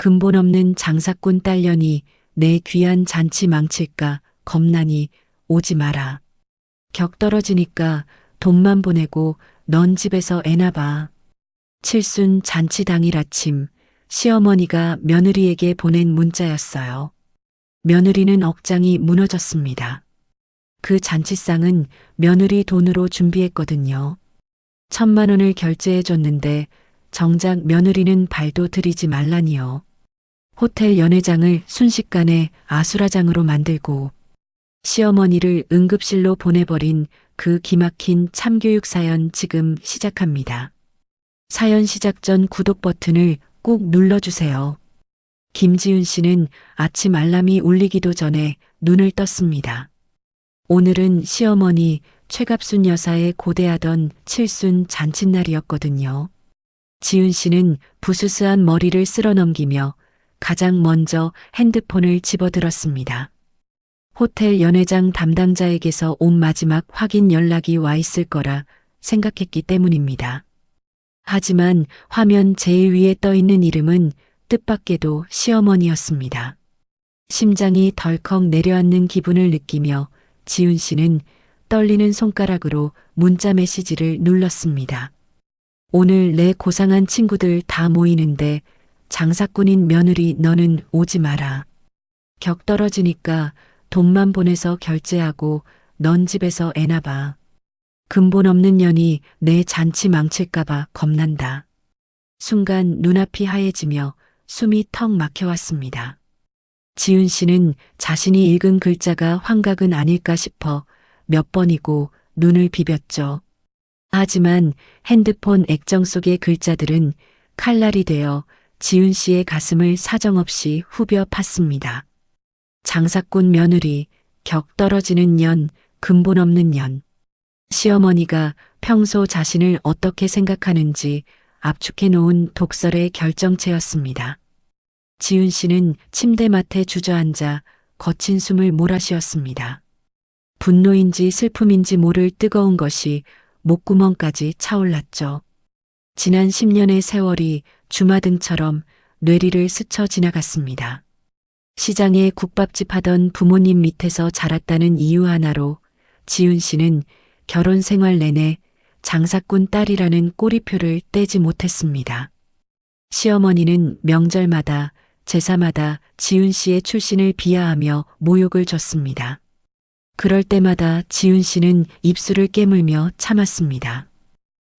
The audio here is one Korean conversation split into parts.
근본 없는 장사꾼 딸년이 내 귀한 잔치 망칠까 겁나니 오지 마라. 격 떨어지니까 돈만 보내고 넌 집에서 애나 봐. 칠순 잔치 당일 아침 시어머니가 며느리에게 보낸 문자였어요. 며느리는 억장이 무너졌습니다. 그 잔치상은 며느리 돈으로 준비했거든요. 1,000만 원을 결제해 줬는데 정작 며느리는 발도 들이지 말라니요. 호텔 연회장을 순식간에 아수라장으로 만들고 시어머니를 응급실로 보내버린 그 기막힌 참교육 사연 지금 시작합니다. 사연 시작 전 구독 버튼을 꼭 눌러주세요. 김지윤 씨는 아침 알람이 울리기도 전에 눈을 떴습니다. 오늘은 시어머니 최갑순 여사의 고대하던 칠순 잔칫날이었거든요. 지윤 씨는 부스스한 머리를 쓸어넘기며 가장 먼저 핸드폰을 집어들었습니다. 호텔 연회장 담당자에게서 온 마지막 확인 연락이 와 있을 거라 생각했기 때문입니다. 하지만 화면 제일 위에 떠 있는 이름은 뜻밖에도 시어머니였습니다. 심장이 덜컥 내려앉는 기분을 느끼며 지윤 씨는 떨리는 손가락으로 문자 메시지를 눌렀습니다. 오늘 내 고상한 친구들 다 모이는데 장사꾼인 며느리 너는 오지 마라. 격 떨어지니까 돈만 보내서 결제하고 넌 집에서 애나 봐. 근본 없는 년이 내 잔치 망칠까봐 겁난다. 순간 눈앞이 하얘지며 숨이 턱 막혀왔습니다. 지윤 씨는 자신이 읽은 글자가 환각은 아닐까 싶어 몇 번이고 눈을 비볐죠. 하지만 핸드폰 액정 속의 글자들은 칼날이 되어 지윤 씨의 가슴을 사정없이 후벼 팠습니다. 장사꾼 며느리, 격 떨어지는 년, 근본 없는 년. 시어머니가 평소 자신을 어떻게 생각하는지 압축해 놓은 독설의 결정체였습니다. 지윤 씨는 침대맡에 주저앉아 거친 숨을 몰아쉬었습니다. 분노인지 슬픔인지 모를 뜨거운 것이 목구멍까지 차올랐죠. 지난 10년의 세월이 주마등처럼 뇌리를 스쳐 지나갔습니다. 시장에 국밥집 하던 부모님 밑에서 자랐다는 이유 하나로 지윤 씨는 결혼 생활 내내 장사꾼 딸이라는 꼬리표를 떼지 못했습니다. 시어머니는 명절마다 제사마다 지윤 씨의 출신을 비하하며 모욕을 줬습니다. 그럴 때마다 지윤 씨는 입술을 깨물며 참았습니다.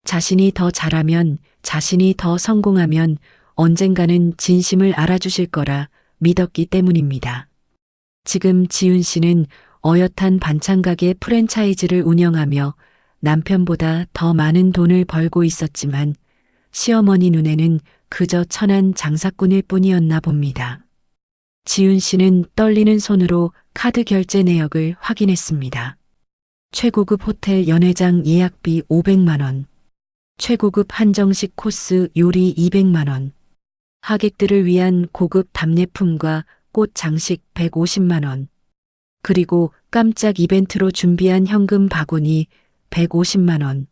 자신이 더 잘하면, 자신이 더 성공하면 언젠가는 진심을 알아주실 거라 믿었기 때문입니다. 지금 지윤 씨는 어엿한 반찬 가게 프랜차이즈를 운영하며 남편보다 더 많은 돈을 벌고 있었지만 시어머니 눈에는 그저 천한 장사꾼일 뿐이었나 봅니다. 지윤 씨는 떨리는 손으로 카드 결제 내역을 확인했습니다. 최고급 호텔 연회장 예약비 500만 원, 최고급 한정식 코스 요리 200만 원, 하객들을 위한 고급 답례품과 꽃 장식 150만 원, 그리고 깜짝 이벤트로 준비한 현금 바구니 150만 원,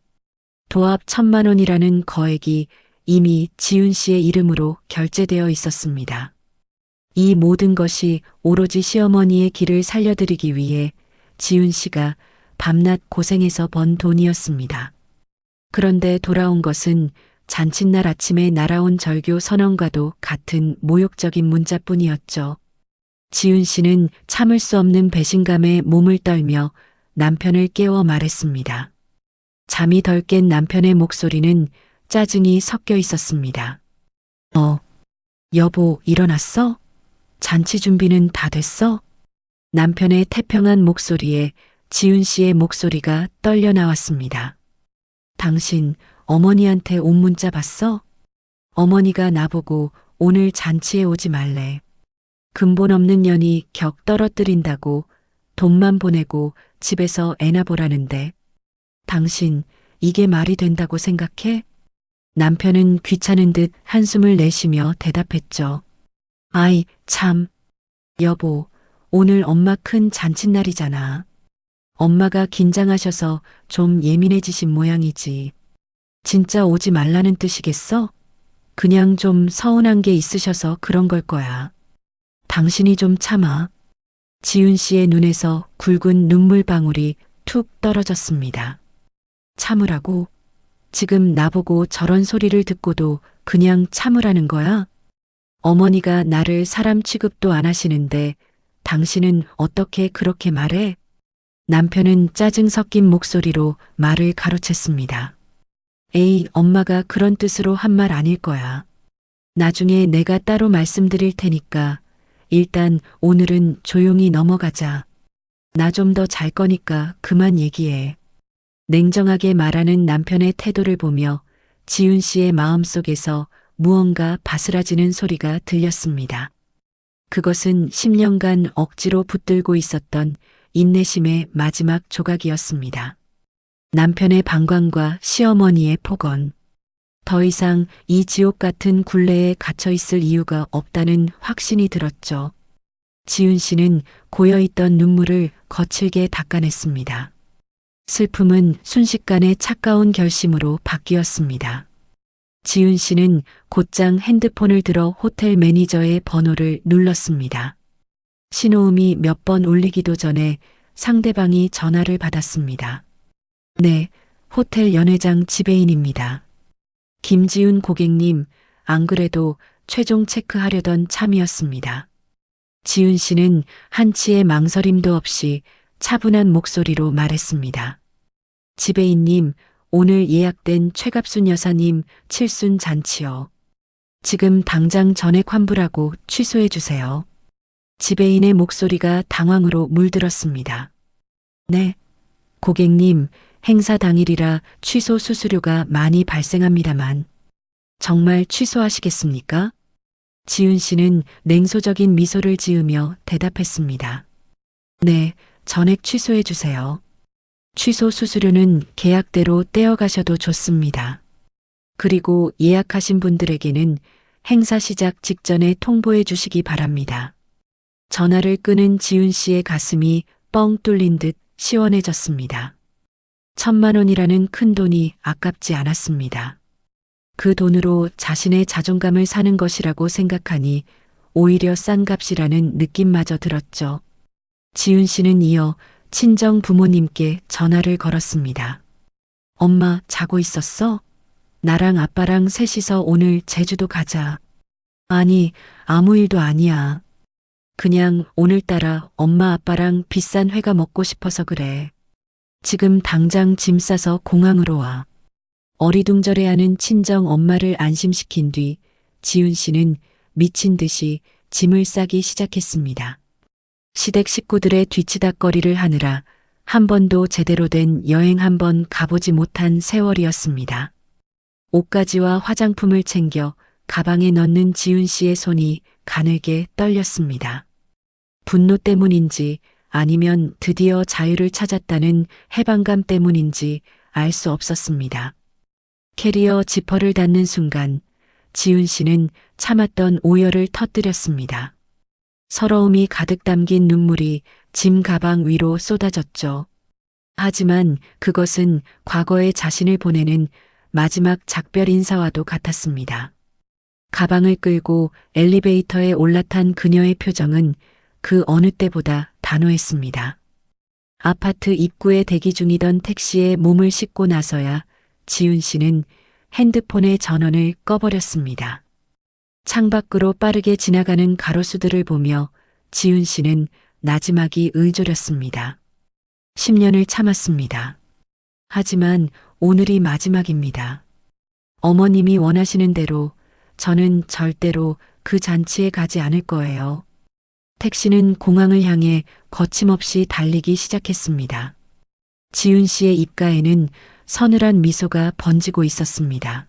도합 1,000만 원이라는 거액이 이미 지윤 씨의 이름으로 결제되어 있었습니다. 이 모든 것이 오로지 시어머니의 길을 살려드리기 위해 지윤 씨가 밤낮 고생해서 번 돈이었습니다. 그런데 돌아온 것은 잔칫날 아침에 날아온 절교 선언과도 같은 모욕적인 문자뿐이었죠. 지윤 씨는 참을 수 없는 배신감에 몸을 떨며 남편을 깨워 말했습니다. 잠이 덜 깬 남편의 목소리는 짜증이 섞여 있었습니다. 여보, 일어났어? 잔치 준비는 다 됐어? 남편의 태평한 목소리에 지윤 씨의 목소리가 떨려 나왔습니다. 당신 어머니한테 온 문자 봤어? 어머니가 나보고 오늘 잔치에 오지 말래. 근본 없는 년이 격 떨어뜨린다고 돈만 보내고 집에서 애나 보라는데 당신 이게 말이 된다고 생각해? 남편은 귀찮은 듯 한숨을 내쉬며 대답했죠. 아이, 참. 여보, 오늘 엄마 큰 잔칫날이잖아. 엄마가 긴장하셔서 좀 예민해지신 모양이지. 진짜 오지 말라는 뜻이겠어? 그냥 좀 서운한 게 있으셔서 그런 걸 거야. 당신이 좀 참아. 지훈 씨의 눈에서 굵은 눈물방울이 툭 떨어졌습니다. 참으라고? 지금 나보고 저런 소리를 듣고도 그냥 참으라는 거야? 어머니가 나를 사람 취급도 안 하시는데 당신은 어떻게 그렇게 말해? 남편은 짜증 섞인 목소리로 말을 가로챘습니다. 에이, 엄마가 그런 뜻으로 한 말 아닐 거야. 나중에 내가 따로 말씀드릴 테니까 일단 오늘은 조용히 넘어가자. 나 좀 더 잘 거니까 그만 얘기해. 냉정하게 말하는 남편의 태도를 보며 지훈 씨의 마음속에서 무언가 바스라지는 소리가 들렸습니다. 그것은 10년간 억지로 붙들고 있었던 인내심의 마지막 조각이었습니다. 남편의 방광과 시어머니의 폭언. 더 이상 이 지옥 같은 굴레에 갇혀 있을 이유가 없다는 확신이 들었죠. 지훈 씨는 고여있던 눈물을 거칠게 닦아냈습니다. 슬픔은 순식간에 차가운 결심으로 바뀌었습니다. 지훈 씨는 곧장 핸드폰을 들어 호텔 매니저의 번호를 눌렀습니다. 신호음이 몇 번 울리기도 전에 상대방이 전화를 받았습니다. 네, 호텔 연회장 지배인입니다. 김지훈 고객님, 안 그래도 최종 체크하려던 참이었습니다. 지훈 씨는 한치의 망설임도 없이 차분한 목소리로 말했습니다. 지배인님, 오늘 예약된 최갑순 여사님 칠순 잔치요. 지금 당장 전액 환불하고 취소해 주세요. 지배인의 목소리가 당황으로 물들었습니다. 네, 고객님, 행사 당일이라 취소 수수료가 많이 발생합니다만 정말 취소하시겠습니까? 지훈 씨는 냉소적인 미소를 지으며 대답했습니다. 네, 전액 취소해 주세요. 취소 수수료는 계약대로 떼어가셔도 좋습니다. 그리고 예약하신 분들에게는 행사 시작 직전에 통보해 주시기 바랍니다. 전화를 끄는 지훈 씨의 가슴이 뻥 뚫린 듯 시원해졌습니다. 1,000만 원이라는 큰 돈이 아깝지 않았습니다. 그 돈으로 자신의 자존감을 사는 것이라고 생각하니 오히려 싼 값이라는 느낌마저 들었죠. 지훈 씨는 이어 친정 부모님께 전화를 걸었습니다. 엄마, 자고 있었어? 나랑 아빠랑 셋이서 오늘 제주도 가자. 아니, 아무 일도 아니야. 그냥 오늘따라 엄마 아빠랑 비싼 회가 먹고 싶어서 그래. 지금 당장 짐 싸서 공항으로 와. 어리둥절해하는 친정 엄마를 안심시킨 뒤 지훈 씨는 미친 듯이 짐을 싸기 시작했습니다. 시댁 식구들의 뒤치다꺼리를 하느라 한 번도 제대로 된 여행 한 번 가보지 못한 세월이었습니다. 옷가지와 화장품을 챙겨 가방에 넣는 지훈 씨의 손이 가늘게 떨렸습니다. 분노 때문인지 아니면 드디어 자유를 찾았다는 해방감 때문인지 알 수 없었습니다. 캐리어 지퍼를 닫는 순간 지훈 씨는 참았던 오열을 터뜨렸습니다. 서러움이 가득 담긴 눈물이 짐 가방 위로 쏟아졌죠. 하지만 그것은 과거의 자신을 보내는 마지막 작별 인사와도 같았습니다. 가방을 끌고 엘리베이터에 올라탄 그녀의 표정은 그 어느 때보다 단호했습니다. 아파트 입구에 대기 중이던 택시에 몸을 싣고 나서야 지훈 씨는 핸드폰의 전원을 꺼버렸습니다. 창밖으로 빠르게 지나가는 가로수들을 보며 지훈 씨는 나지막이 의졸였습니다. 10년을 참았습니다. 하지만 오늘이 마지막입니다. 어머님이 원하시는 대로 저는 절대로 그 잔치에 가지 않을 거예요. 택시는 공항을 향해 거침없이 달리기 시작했습니다. 지훈 씨의 입가에는 서늘한 미소가 번지고 있었습니다.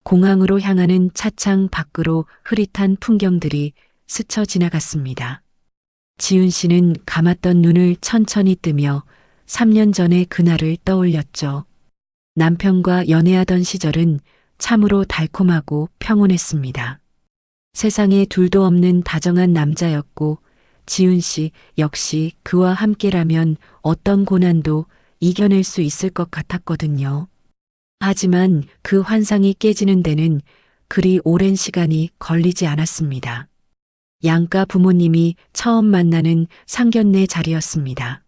공항으로 향하는 차창 밖으로 흐릿한 풍경들이 스쳐 지나갔습니다. 지훈 씨는 감았던 눈을 천천히 뜨며 3년 전의 그날을 떠올렸죠. 남편과 연애하던 시절은 참으로 달콤하고 평온했습니다. 세상에 둘도 없는 다정한 남자였고 지훈 씨 역시 그와 함께라면 어떤 고난도 이겨낼 수 있을 것 같았거든요. 하지만 그 환상이 깨지는 데는 그리 오랜 시간이 걸리지 않았습니다. 양가 부모님이 처음 만나는 상견례 자리였습니다.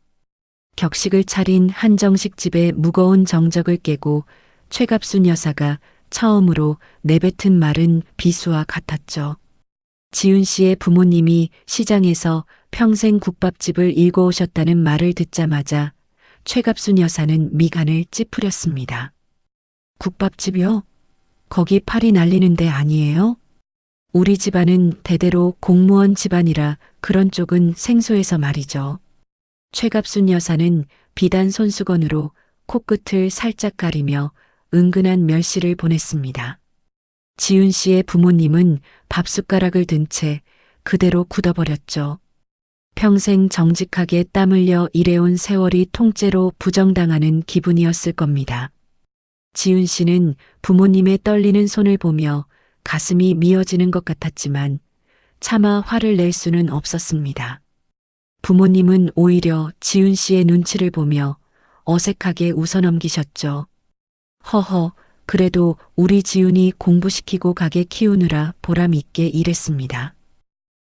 격식을 차린 한정식 집의 무거운 정적을 깨고 최갑순 여사가 처음으로 내뱉은 말은 비수와 같았죠. 지훈 씨의 부모님이 시장에서 평생 국밥집을 일궈오셨다는 말을 듣자마자 최갑순 여사는 미간을 찌푸렸습니다. 국밥집이요? 거기 팔이 날리는 데 아니에요? 우리 집안은 대대로 공무원 집안이라 그런 쪽은 생소해서 말이죠. 최갑순 여사는 비단 손수건으로 코끝을 살짝 가리며 은근한 멸시를 보냈습니다. 지훈 씨의 부모님은 밥숟가락을 든 채 그대로 굳어버렸죠. 평생 정직하게 땀 흘려 일해온 세월이 통째로 부정당하는 기분이었을 겁니다. 지훈 씨는 부모님의 떨리는 손을 보며 가슴이 미어지는 것 같았지만 차마 화를 낼 수는 없었습니다. 부모님은 오히려 지훈 씨의 눈치를 보며 어색하게 웃어넘기셨죠. 허허, 그래도 우리 지훈이 공부시키고 가게 키우느라 보람 있게 일했습니다.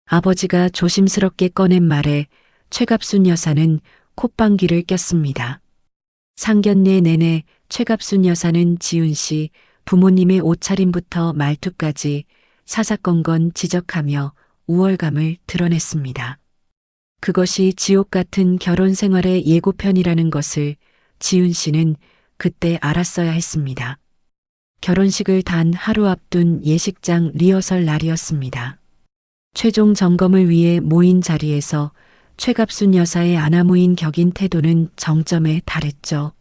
아버지가 조심스럽게 꺼낸 말에 최갑순 여사는 콧방귀를 꼈습니다. 상견례 내내 최갑순 여사는 지훈 씨 부모님의 옷차림부터 말투까지 사사건건 지적하며 우월감을 드러냈습니다. 그것이 지옥 같은 결혼 생활의 예고편이라는 것을 지훈 씨는 그때 알았어야 했습니다. 결혼식을 단 하루 앞둔 예식장 리허설 날이었습니다. 최종 점검을 위해 모인 자리에서 최갑순 여사의 아나무인 격인 태도는 정점에 달했죠.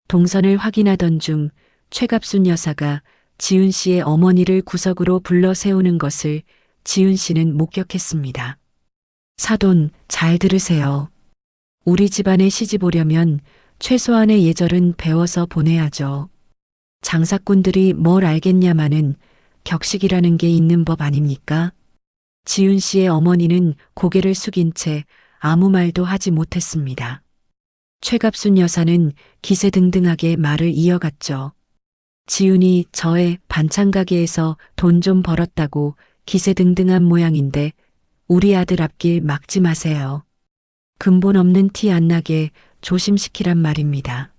동선을 확인하던 중 최갑순 여사가 지훈 씨의 어머니를 구석으로 불러 세우는 것을 지훈 씨는 목격했습니다. 사돈, 잘 들으세요. 우리 집안에 시집 오려면 최소한의 예절은 배워서 보내야죠. 장사꾼들이 뭘 알겠냐마는 격식이라는 게 있는 법 아닙니까? 지훈 씨의 어머니는 고개를 숙인 채 아무 말도 하지 못했습니다. 최갑순 여사는 기세등등하게 말을 이어갔죠. 지훈이 저의 반찬 가게에서 돈 좀 벌었다고 기세등등한 모양인데 우리 아들 앞길 막지 마세요. 근본 없는 티 안 나게 조심시키란 말입니다.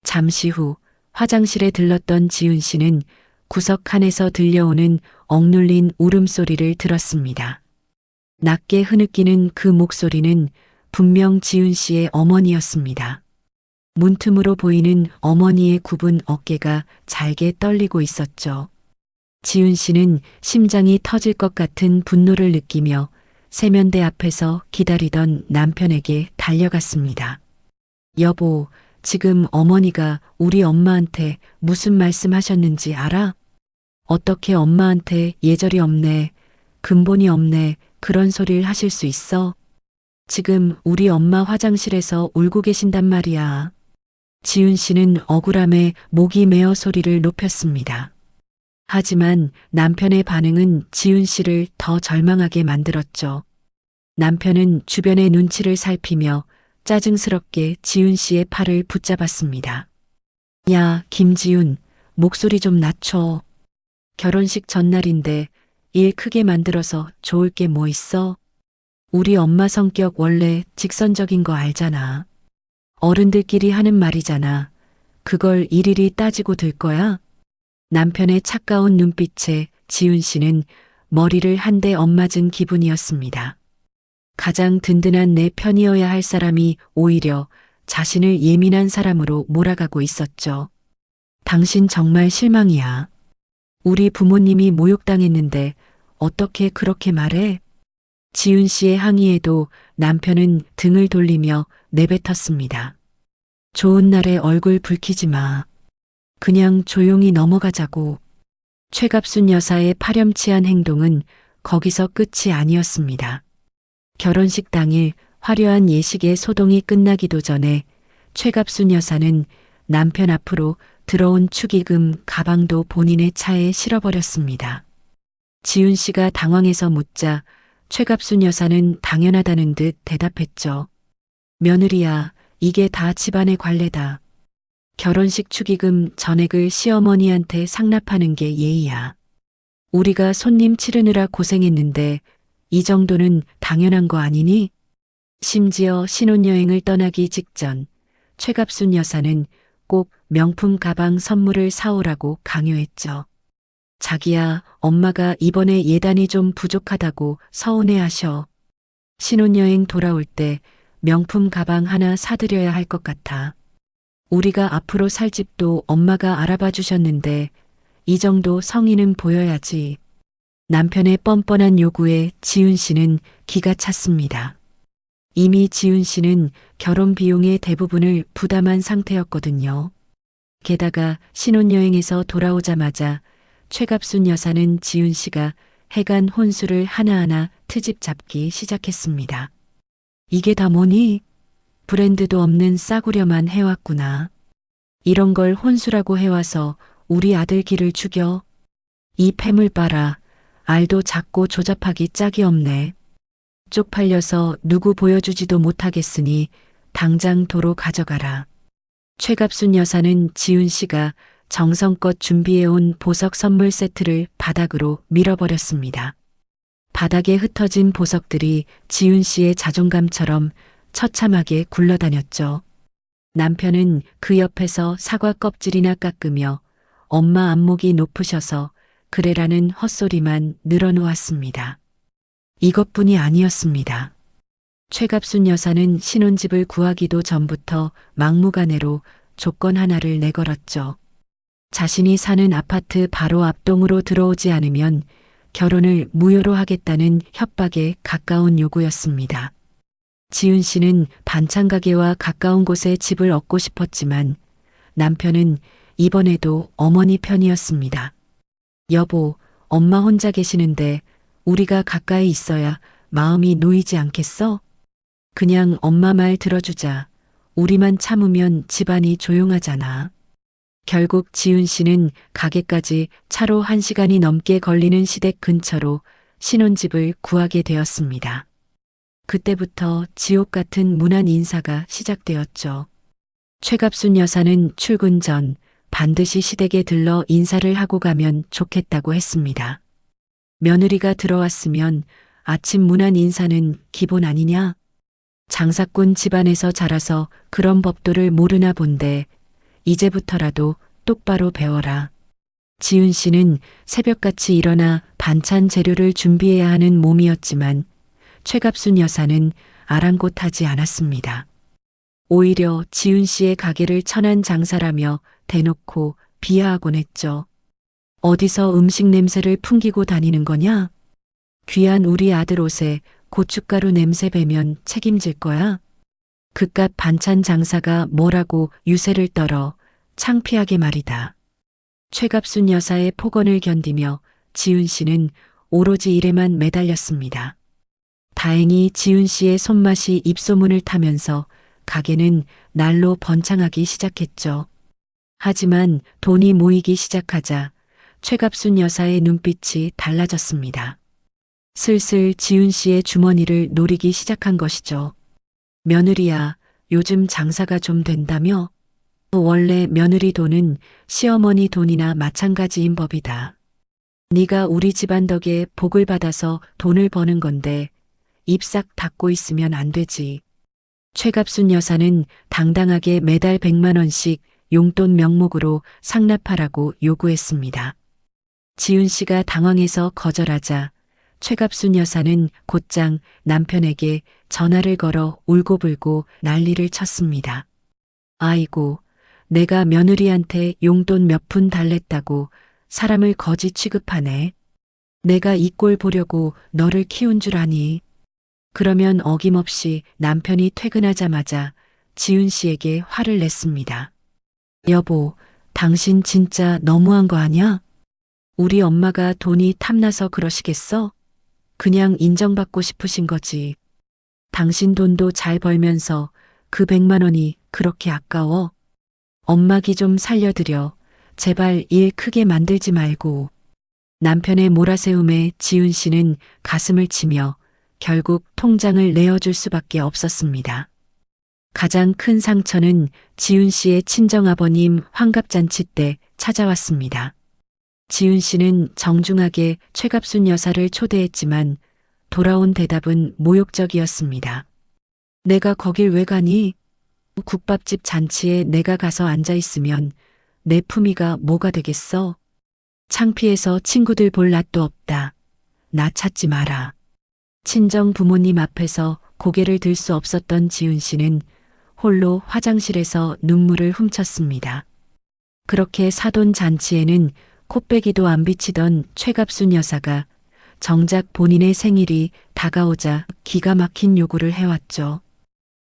잠시 후 화장실에 들렀던 지훈 씨는 구석 칸에서 들려오는 억눌린 울음소리를 들었습니다. 낮게 흐느끼는 그 목소리는 분명 지훈 씨의 어머니였습니다. 문틈으로 보이는 어머니의 굽은 어깨가 잘게 떨리고 있었죠. 지훈 씨는 심장이 터질 것 같은 분노를 느끼며 세면대 앞에서 기다리던 남편에게 달려갔습니다. 여보, 지금 어머니가 우리 엄마한테 무슨 말씀하셨는지 알아? 어떻게 엄마한테 예절이 없네, 근본이 없네, 그런 소리를 하실 수 있어? 지금 우리 엄마 화장실에서 울고 계신단 말이야. 지훈 씨는 억울함에 목이 메어 소리를 높였습니다. 하지만 남편의 반응은 지훈 씨를 더 절망하게 만들었죠. 남편은 주변의 눈치를 살피며 짜증스럽게 지훈 씨의 팔을 붙잡았습니다. 야, 김지훈, 목소리 좀 낮춰. 결혼식 전날인데 일 크게 만들어서 좋을 게 뭐 있어? 우리 엄마 성격 원래 직선적인 거 알잖아. 어른들끼리 하는 말이잖아. 그걸 일일이 따지고 들 거야? 남편의 차가운 눈빛에 지훈 씨는 머리를 한 대 엇맞은 기분이었습니다. 가장 든든한 내 편이어야 할 사람이 오히려 자신을 예민한 사람으로 몰아가고 있었죠. 당신 정말 실망이야. 우리 부모님이 모욕당했는데 어떻게 그렇게 말해? 지훈 씨의 항의에도 남편은 등을 돌리며 내뱉었습니다. 좋은 날에 얼굴 붉히지 마. 그냥 조용히 넘어가자고. 최갑순 여사의 파렴치한 행동은 거기서 끝이 아니었습니다. 결혼식 당일 화려한 예식의 소동이 끝나기도 전에 최갑순 여사는 남편 앞으로 들어온 축의금 가방도 본인의 차에 실어버렸습니다. 지훈 씨가 당황해서 묻자 최갑순 여사는 당연하다는 듯 대답했죠. 며느리야, 이게 다 집안의 관례다. 결혼식 축의금 전액을 시어머니한테 상납하는 게 예의야. 우리가 손님 치르느라 고생했는데 이 정도는 당연한 거 아니니? 심지어 신혼여행을 떠나기 직전 최갑순 여사는 꼭 명품 가방 선물을 사오라고 강요했죠. 자기야, 엄마가 이번에 예단이 좀 부족하다고 서운해하셔. 신혼여행 돌아올 때 명품 가방 하나 사드려야 할 것 같아. 우리가 앞으로 살 집도 엄마가 알아봐 주셨는데 이 정도 성의는 보여야지. 남편의 뻔뻔한 요구에 지훈 씨는 기가 찼습니다. 이미 지훈 씨는 결혼 비용의 대부분을 부담한 상태였거든요. 게다가 신혼여행에서 돌아오자마자 최갑순 여사는 지훈 씨가 해간 혼수를 하나하나 트집 잡기 시작했습니다. 이게 다 뭐니? 브랜드도 없는 싸구려만 해왔구나. 이런 걸 혼수라고 해와서 우리 아들 기를 죽여. 이 폐물 봐라. 알도 작고 조잡하기 짝이 없네. 쪽팔려서 누구 보여주지도 못하겠으니 당장 도로 가져가라. 최갑순 여사는 지훈 씨가 정성껏 준비해온 보석 선물 세트를 바닥으로 밀어버렸습니다. 바닥에 흩어진 보석들이 지훈 씨의 자존감처럼 처참하게 굴러다녔죠. 남편은 그 옆에서 사과 껍질이나 깎으며 엄마 안목이 높으셔서 그래라는 헛소리만 늘어놓았습니다. 이것뿐이 아니었습니다. 최갑순 여사는 신혼집을 구하기도 전부터 막무가내로 조건 하나를 내걸었죠. 자신이 사는 아파트 바로 앞동으로 들어오지 않으면 결혼을 무효로 하겠다는 협박에 가까운 요구였습니다. 지훈 씨는 반찬 가게와 가까운 곳에 집을 얻고 싶었지만 남편은 이번에도 어머니 편이었습니다. 여보, 엄마 혼자 계시는데 우리가 가까이 있어야 마음이 놓이지 않겠어? 그냥 엄마 말 들어주자. 우리만 참으면 집안이 조용하잖아. 결국 지훈 씨는 가게까지 차로 1시간이 넘게 걸리는 시댁 근처로 신혼집을 구하게 되었습니다. 그때부터 지옥 같은 무난 인사가 시작되었죠. 최갑순 여사는 출근 전 반드시 시댁에 들러 인사를 하고 가면 좋겠다고 했습니다. 며느리가 들어왔으면 아침 무난 인사는 기본 아니냐? 장사꾼 집안에서 자라서 그런 법도를 모르나 본데 이제부터라도 똑바로 배워라. 지훈 씨는 새벽같이 일어나 반찬 재료를 준비해야 하는 몸이었지만 최갑순 여사는 아랑곳하지 않았습니다. 오히려 지훈 씨의 가게를 천한 장사라며 대놓고 비하하곤 했죠. 어디서 음식 냄새를 풍기고 다니는 거냐? 귀한 우리 아들 옷에 고춧가루 냄새 배면 책임질 거야? 그깟 반찬 장사가 뭐라고 유세를 떨어 창피하게 말이다. 최갑순 여사의 폭언을 견디며 지훈 씨는 오로지 일에만 매달렸습니다. 다행히 지훈 씨의 손맛이 입소문을 타면서 가게는 날로 번창하기 시작했죠. 하지만 돈이 모이기 시작하자 최갑순 여사의 눈빛이 달라졌습니다. 슬슬 지훈 씨의 주머니를 노리기 시작한 것이죠. 며느리야, 요즘 장사가 좀 된다며? 원래 며느리 돈은 시어머니 돈이나 마찬가지인 법이다. 네가 우리 집안 덕에 복을 받아서 돈을 버는 건데 입 싹 닫고 있으면 안 되지. 최갑순 여사는 당당하게 매달 100만 원씩 용돈 명목으로 상납하라고 요구했습니다. 지훈 씨가 당황해서 거절하자 최갑순 여사는 곧장 남편에게 전화를 걸어 울고불고 난리를 쳤습니다. 아이고, 내가 며느리한테 용돈 몇 푼 달랬다고 사람을 거지 취급하네. 내가 이 꼴 보려고 너를 키운 줄 아니. 그러면 어김없이 남편이 퇴근하자마자 지훈 씨에게 화를 냈습니다. 여보, 당신 진짜 너무한 거 아냐? 우리 엄마가 돈이 탐나서 그러시겠어? 그냥 인정받고 싶으신 거지. 당신 돈도 잘 벌면서 그 100만 원이 그렇게 아까워? 엄마 기 좀 살려드려. 제발 일 크게 만들지 말고. 남편의 몰아세움에 지훈 씨는 가슴을 치며 결국 통장을 내어줄 수밖에 없었습니다. 가장 큰 상처는 지훈 씨의 친정아버님 환갑잔치 때 찾아왔습니다. 지훈 씨는 정중하게 최갑순 여사를 초대했지만 돌아온 대답은 모욕적이었습니다. 내가 거길 왜 가니? 국밥집 잔치에 내가 가서 앉아 있으면 내 품위가 뭐가 되겠어? 창피해서 친구들 볼 낯도 없다. 나 찾지 마라. 친정 부모님 앞에서 고개를 들 수 없었던 지훈 씨는 홀로 화장실에서 눈물을 훔쳤습니다. 그렇게 사돈 잔치에는 코빼기도 안 비치던 최갑순 여사가 정작 본인의 생일이 다가오자 기가 막힌 요구를 해왔죠.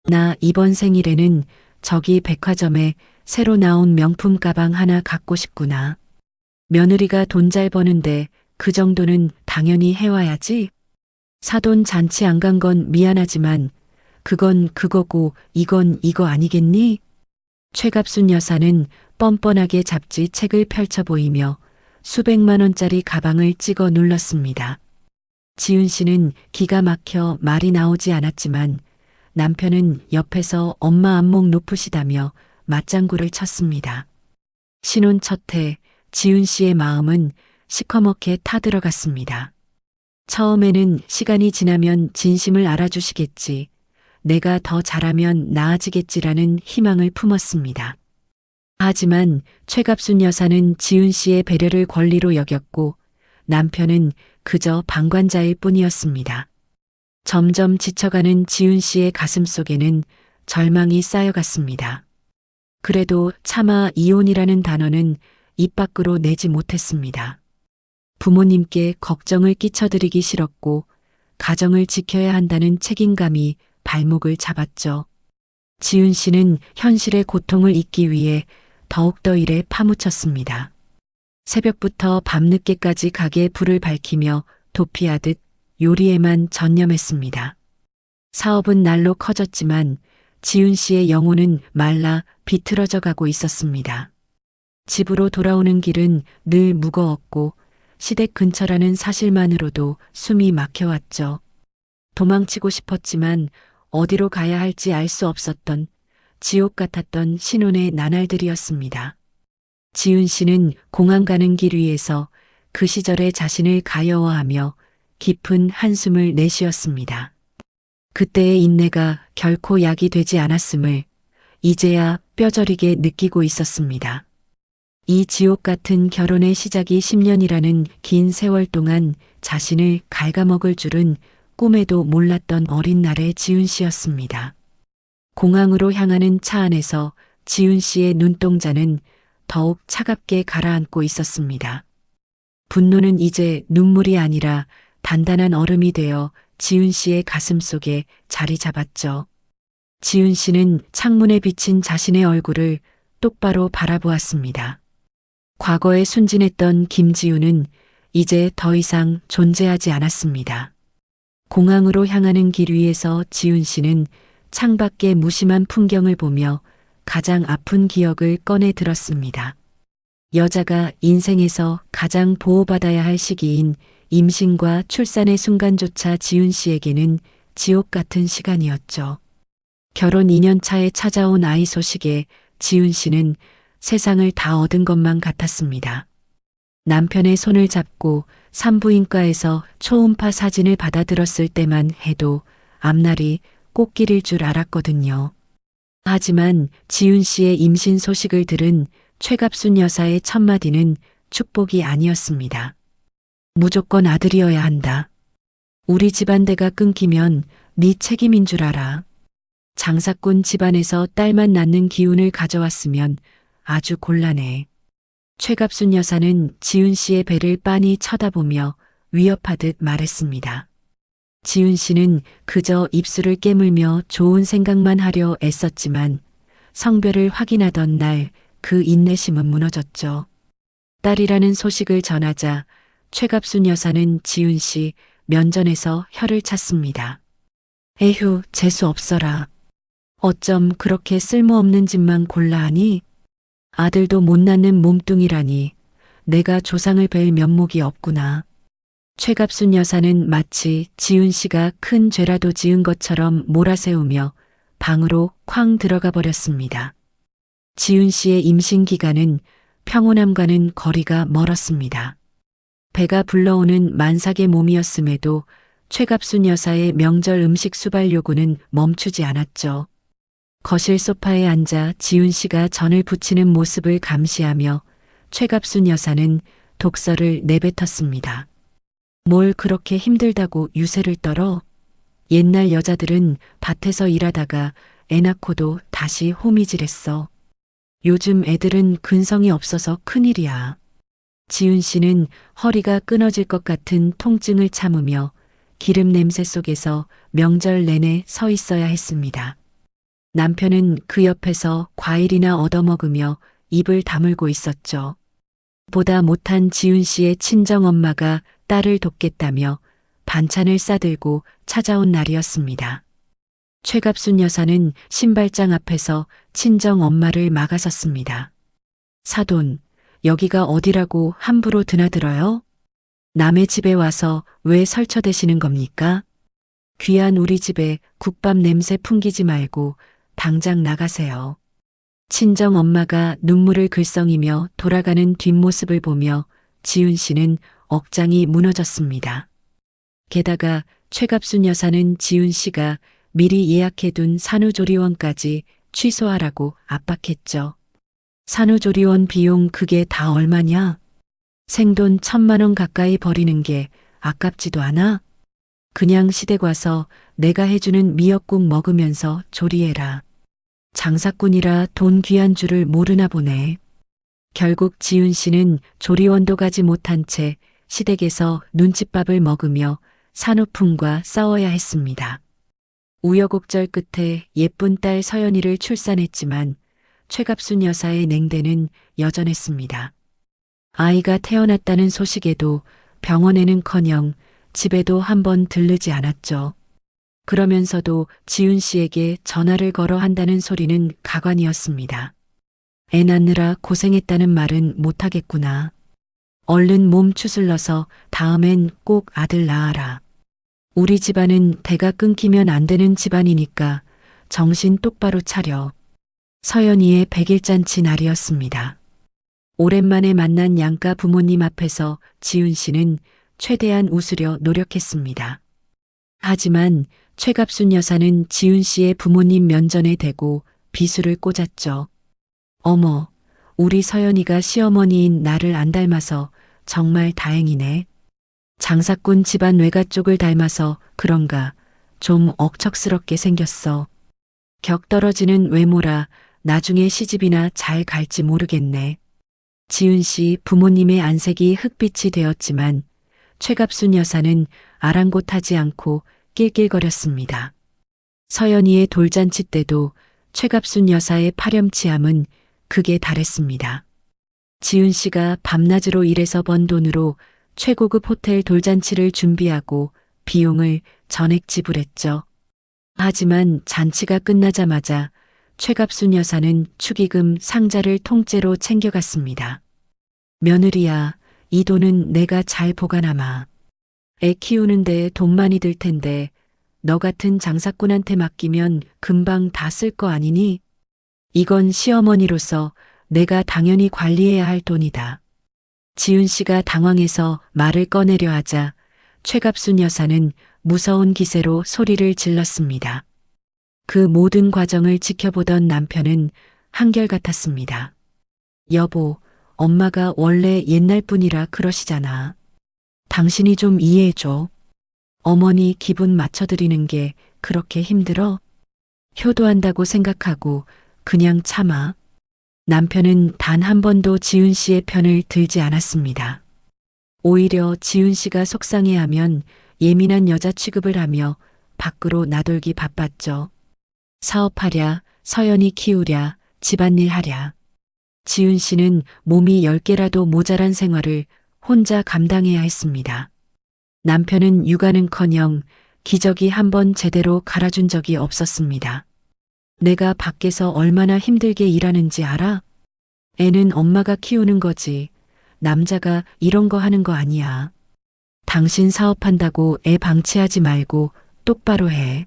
나 이번 생일에는 저기 백화점에 새로 나온 명품 가방 하나 갖고 싶구나. 며느리가 돈 잘 버는데 그 정도는 당연히 해와야지. 사돈 잔치 안 간 건 미안하지만 그건 그거고 이건 이거 아니겠니? 최갑순 여사는 뻔뻔하게 잡지 책을 펼쳐 보이며 수백만 원짜리 가방을 찍어 눌렀습니다. 지훈 씨는 기가 막혀 말이 나오지 않았지만 남편은 옆에서 엄마 안목 높으시다며 맞장구를 쳤습니다. 신혼 첫 해 지훈 씨의 마음은 시커멓게 타들어갔습니다. 처음에는 시간이 지나면 진심을 알아주시겠지, 내가 더 잘하면 나아지겠지라는 희망을 품었습니다. 하지만 최갑순 여사는 지훈 씨의 배려를 권리로 여겼고 남편은 그저 방관자일 뿐이었습니다. 점점 지쳐가는 지훈 씨의 가슴 속에는 절망이 쌓여갔습니다. 그래도 차마 이혼이라는 단어는 입 밖으로 내지 못했습니다. 부모님께 걱정을 끼쳐드리기 싫었고 가정을 지켜야 한다는 책임감이 발목을 잡았죠. 지훈 씨는 현실의 고통을 잊기 위해 더욱더 일에 파묻혔습니다. 새벽부터 밤늦게까지 가게에 불을 밝히며 도피하듯 요리에만 전념했습니다. 사업은 날로 커졌지만 지훈 씨의 영혼은 말라 비틀어져 가고 있었습니다. 집으로 돌아오는 길은 늘 무거웠고 시댁 근처라는 사실만으로도 숨이 막혀왔죠. 도망치고 싶었지만 어디로 가야 할지 알 수 없었던 지옥 같았던 신혼의 나날들이었습니다. 지훈 씨는 공항 가는 길 위에서 그 시절의 자신을 가여워하며 깊은 한숨을 내쉬었습니다. 그때의 인내가 결코 약이 되지 않았음을 이제야 뼈저리게 느끼고 있었습니다. 이 지옥 같은 결혼의 시작이 10년이라는 긴 세월 동안 자신을 갉아먹을 줄은 꿈에도 몰랐던 어린 날의 지훈 씨였습니다. 공항으로 향하는 차 안에서 지훈 씨의 눈동자는 더욱 차갑게 가라앉고 있었습니다. 분노는 이제 눈물이 아니라 단단한 얼음이 되어 지훈 씨의 가슴 속에 자리 잡았죠. 지훈 씨는 창문에 비친 자신의 얼굴을 똑바로 바라보았습니다. 과거에 순진했던 김지훈은 이제 더 이상 존재하지 않았습니다. 공항으로 향하는 길 위에서 지훈 씨는 창밖의 무심한 풍경을 보며 가장 아픈 기억을 꺼내 들었습니다. 여자가 인생에서 가장 보호받아야 할 시기인 임신과 출산의 순간조차 지훈 씨에게는 지옥 같은 시간이었죠. 결혼 2년 차에 찾아온 아이 소식에 지훈 씨는 세상을 다 얻은 것만 같았습니다. 남편의 손을 잡고 산부인과에서 초음파 사진을 받아들었을 때만 해도 앞날이 꽃길일 줄 알았거든요. 하지만 지훈 씨의 임신 소식을 들은 최갑순 여사의 첫마디는 축복이 아니었습니다. 무조건 아들이어야 한다. 우리 집안대가 끊기면 네 책임인 줄 알아. 장사꾼 집안에서 딸만 낳는 기운을 가져왔으면 아주 곤란해. 최갑순 여사는 지훈 씨의 배를 빤히 쳐다보며 위협하듯 말했습니다. 지훈 씨는 그저 입술을 깨물며 좋은 생각만 하려 애썼지만 성별을 확인하던 날 그 인내심은 무너졌죠. 딸이라는 소식을 전하자 최갑순 여사는 지훈 씨 면전에서 혀를 찼습니다. 에휴, 재수 없어라. 어쩜 그렇게 쓸모없는 짓만 골라 하니? 아들도 못 낳는 몸뚱이라니 내가 조상을 뵐 면목이 없구나. 최갑순 여사는 마치 지훈 씨가 큰 죄라도 지은 것처럼 몰아세우며 방으로 쾅 들어가 버렸습니다. 지훈 씨의 임신 기간은 평온함과는 거리가 멀었습니다. 배가 불러오는 만삭의 몸이었음에도 최갑순 여사의 명절 음식 수발 요구는 멈추지 않았죠. 거실 소파에 앉아 지훈 씨가 전을 부치는 모습을 감시하며 최갑순 여사는 독서를 내뱉었습니다. 뭘 그렇게 힘들다고 유세를 떨어? 옛날 여자들은 밭에서 일하다가 애 낳고도 다시 호미질했어. 요즘 애들은 근성이 없어서 큰일이야. 지훈 씨는 허리가 끊어질 것 같은 통증을 참으며 기름 냄새 속에서 명절 내내 서 있어야 했습니다. 남편은 그 옆에서 과일이나 얻어먹으며 입을 다물고 있었죠. 보다 못한 지훈 씨의 친정엄마가 딸을 돕겠다며 반찬을 싸들고 찾아온 날이었습니다. 최갑순 여사는 신발장 앞에서 친정엄마를 막아섰습니다. 사돈, 여기가 어디라고 함부로 드나들어요? 남의 집에 와서 왜 설쳐대시는 겁니까? 귀한 우리 집에 국밥 냄새 풍기지 말고 당장 나가세요. 친정 엄마가 눈물을 글썽이며 돌아가는 뒷모습을 보며 지훈 씨는 억장이 무너졌습니다. 게다가 최갑순 여사는 지훈 씨가 미리 예약해둔 산후조리원까지 취소하라고 압박했죠. 산후조리원 비용 그게 다 얼마냐? 생돈 1,000만 원 가까이 버리는 게 아깝지도 않아? 그냥 시댁 와서 내가 해주는 미역국 먹으면서 조리해라. 장사꾼이라 돈 귀한 줄을 모르나 보네. 결국 지훈 씨는 조리원도 가지 못한 채 시댁에서 눈칫밥을 먹으며 산후풍과 싸워야 했습니다. 우여곡절 끝에 예쁜 딸 서연이를 출산했지만 최갑순 여사의 냉대는 여전했습니다. 아이가 태어났다는 소식에도 병원에는커녕 집에도 한번 들르지 않았죠. 그러면서도 지훈 씨에게 전화를 걸어 한다는 소리는 가관이었습니다. 애 낳느라 고생했다는 말은 못하겠구나. 얼른 몸 추슬러서 다음엔 꼭 아들 낳아라. 우리 집안은 대가 끊기면 안 되는 집안이니까 정신 똑바로 차려. 서연이의 100일잔치 날이었습니다. 오랜만에 만난 양가 부모님 앞에서 지훈 씨는 최대한 웃으려 노력했습니다. 하지만 최갑순 여사는 지훈 씨의 부모님 면전에 대고 비수를 꽂았죠. 어머, 우리 서연이가 시어머니인 나를 안 닮아서 정말 다행이네. 장사꾼 집안 외가 쪽을 닮아서 그런가 좀 억척스럽게 생겼어. 격 떨어지는 외모라 나중에 시집이나 잘 갈지 모르겠네. 지훈 씨 부모님의 안색이 흑빛이 되었지만 최갑순 여사는 아랑곳하지 않고 낄낄거렸습니다. 서연이의 돌잔치 때도 최갑순 여사의 파렴치함은 극에 달했습니다. 지훈 씨가 밤낮으로 일해서 번 돈으로 최고급 호텔 돌잔치를 준비하고 비용을 전액 지불했죠. 하지만 잔치가 끝나자마자 최갑순 여사는 축의금 상자를 통째로 챙겨갔습니다. 며느리야, 이 돈은 내가 잘 보관하마. 애 키우는데 돈 많이 들 텐데 너 같은 장사꾼한테 맡기면 금방 다 쓸 거 아니니? 이건 시어머니로서 내가 당연히 관리해야 할 돈이다. 지훈 씨가 당황해서 말을 꺼내려 하자 최갑순 여사는 무서운 기세로 소리를 질렀습니다. 그 모든 과정을 지켜보던 남편은 한결같았습니다. 여보, 엄마가 원래 옛날 분이라 그러시잖아. 당신이 좀 이해해줘. 어머니 기분 맞춰드리는 게 그렇게 힘들어? 효도한다고 생각하고 그냥 참아. 남편은 단 한 번도 지훈 씨의 편을 들지 않았습니다. 오히려 지훈 씨가 속상해하면 예민한 여자 취급을 하며 밖으로 나돌기 바빴죠. 사업하랴, 서연이 키우랴, 집안일 하랴. 지훈 씨는 몸이 10개라도 모자란 생활을 혼자 감당해야 했습니다. 남편은 육아는커녕 기저귀 한 번 제대로 갈아준 적이 없었습니다. 내가 밖에서 얼마나 힘들게 일하는지 알아? 애는 엄마가 키우는 거지. 남자가 이런 거 하는 거 아니야. 당신 사업한다고 애 방치하지 말고 똑바로 해.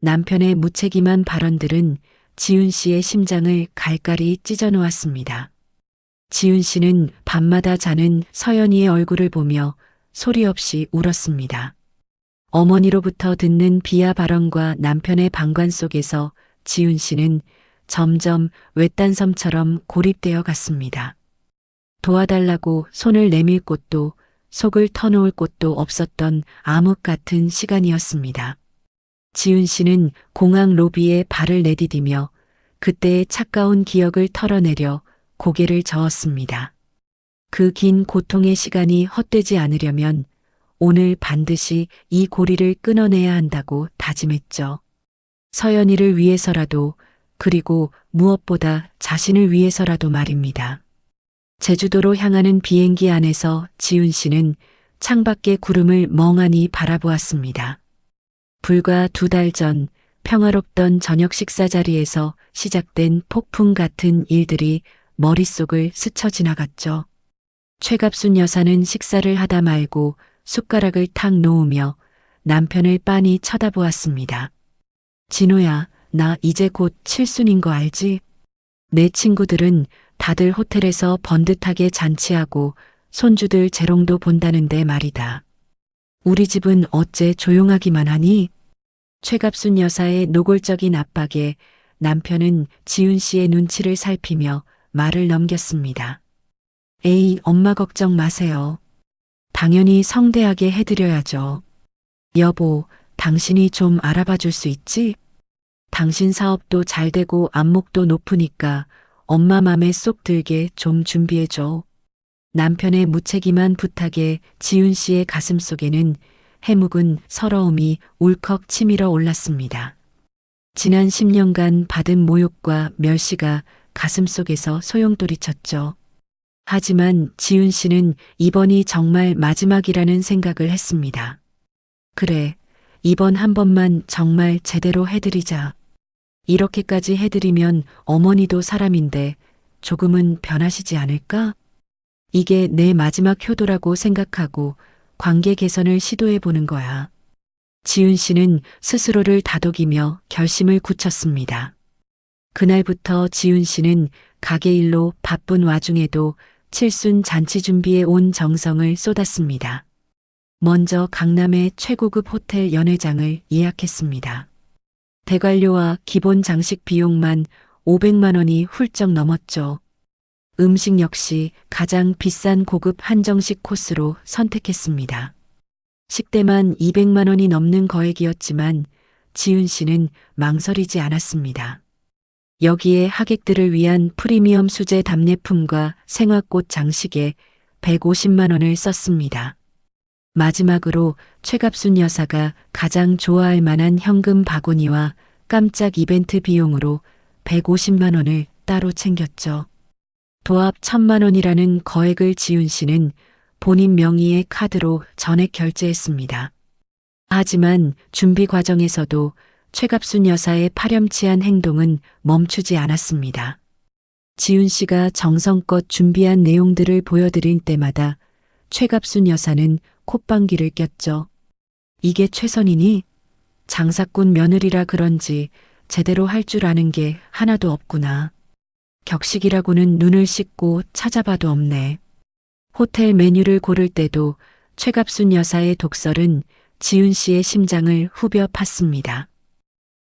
남편의 무책임한 발언들은 지훈 씨의 심장을 갈갈이 찢어 놓았습니다. 지훈 씨는 밤마다 자는 서연이의 얼굴을 보며 소리 없이 울었습니다. 어머니로부터 듣는 비하 발언과 남편의 방관 속에서 지훈 씨는 점점 외딴 섬처럼 고립되어 갔습니다. 도와달라고 손을 내밀 곳도 속을 터놓을 곳도 없었던 암흑 같은 시간이었습니다. 지훈 씨는 공항 로비에 발을 내디디며 그때의 차가운 기억을 털어내려 고개를 저었습니다. 그 긴 고통의 시간이 헛되지 않으려면 오늘 반드시 이 고리를 끊어내야 한다고 다짐했죠. 서연이를 위해서라도, 그리고 무엇보다 자신을 위해서라도 말입니다. 제주도로 향하는 비행기 안에서 지훈 씨는 창밖의 구름을 멍하니 바라보았습니다. 불과 2달 전 평화롭던 저녁 식사 자리에서 시작된 폭풍 같은 일들이 머릿속을 스쳐 지나갔죠. 최갑순 여사는 식사를 하다 말고 숟가락을 탁 놓으며 남편을 빤히 쳐다보았습니다. 진호야, 나 이제 곧 칠순인 거 알지? 내 친구들은 다들 호텔에서 번듯하게 잔치하고 손주들 재롱도 본다는데 말이다. 우리 집은 어째 조용하기만 하니? 최갑순 여사의 노골적인 압박에 남편은 지훈 씨의 눈치를 살피며 말을 넘겼습니다. 에이, 엄마 걱정 마세요. 당연히 성대하게 해드려야죠. 여보, 당신이 좀 알아봐 줄 수 있지? 당신 사업도 잘 되고 안목도 높으니까 엄마 맘에 쏙 들게 좀 준비해줘. 남편의 무책임한 부탁에 지훈 씨의 가슴 속에는 해묵은 서러움이 울컥 치밀어 올랐습니다. 지난 10년간 받은 모욕과 멸시가 가슴 속에서 소용돌이쳤죠. 하지만 지훈 씨는 이번이 정말 마지막이라는 생각을 했습니다. 그래, 이번 한 번만 정말 제대로 해드리자. 이렇게까지 해드리면 어머니도 사람인데 조금은 변하시지 않을까? 이게 내 마지막 효도라고 생각하고 관계 개선을 시도해 보는 거야. 지훈 씨는 스스로를 다독이며 결심을 굳혔습니다. 그날부터 지훈 씨는 가게 일로 바쁜 와중에도 칠순 잔치 준비에 온 정성을 쏟았습니다. 먼저 강남의 최고급 호텔 연회장을 예약했습니다. 대관료와 기본 장식 비용만 500만 원이 훌쩍 넘었죠. 음식 역시 가장 비싼 고급 한정식 코스로 선택했습니다. 식대만 200만 원이 넘는 거액이었지만 지훈 씨는 망설이지 않았습니다. 여기에 하객들을 위한 프리미엄 수제 답례품과 생화꽃 장식에 150만 원을 썼습니다. 마지막으로 최갑순 여사가 가장 좋아할 만한 현금 바구니와 깜짝 이벤트 비용으로 150만 원을 따로 챙겼죠. 도합 1000만 원이라는 거액을 지훈 씨는 본인 명의의 카드로 전액 결제했습니다. 하지만 준비 과정에서도 최갑순 여사의 파렴치한 행동은 멈추지 않았습니다. 지훈 씨가 정성껏 준비한 내용들을 보여드릴 때마다 최갑순 여사는 콧방귀를 꼈죠. 이게 최선이니? 장사꾼 며느리라 그런지 제대로 할 줄 아는 게 하나도 없구나. 격식이라고는 눈을 씻고 찾아봐도 없네. 호텔 메뉴를 고를 때도 최갑순 여사의 독설은 지훈 씨의 심장을 후벼 팠습니다.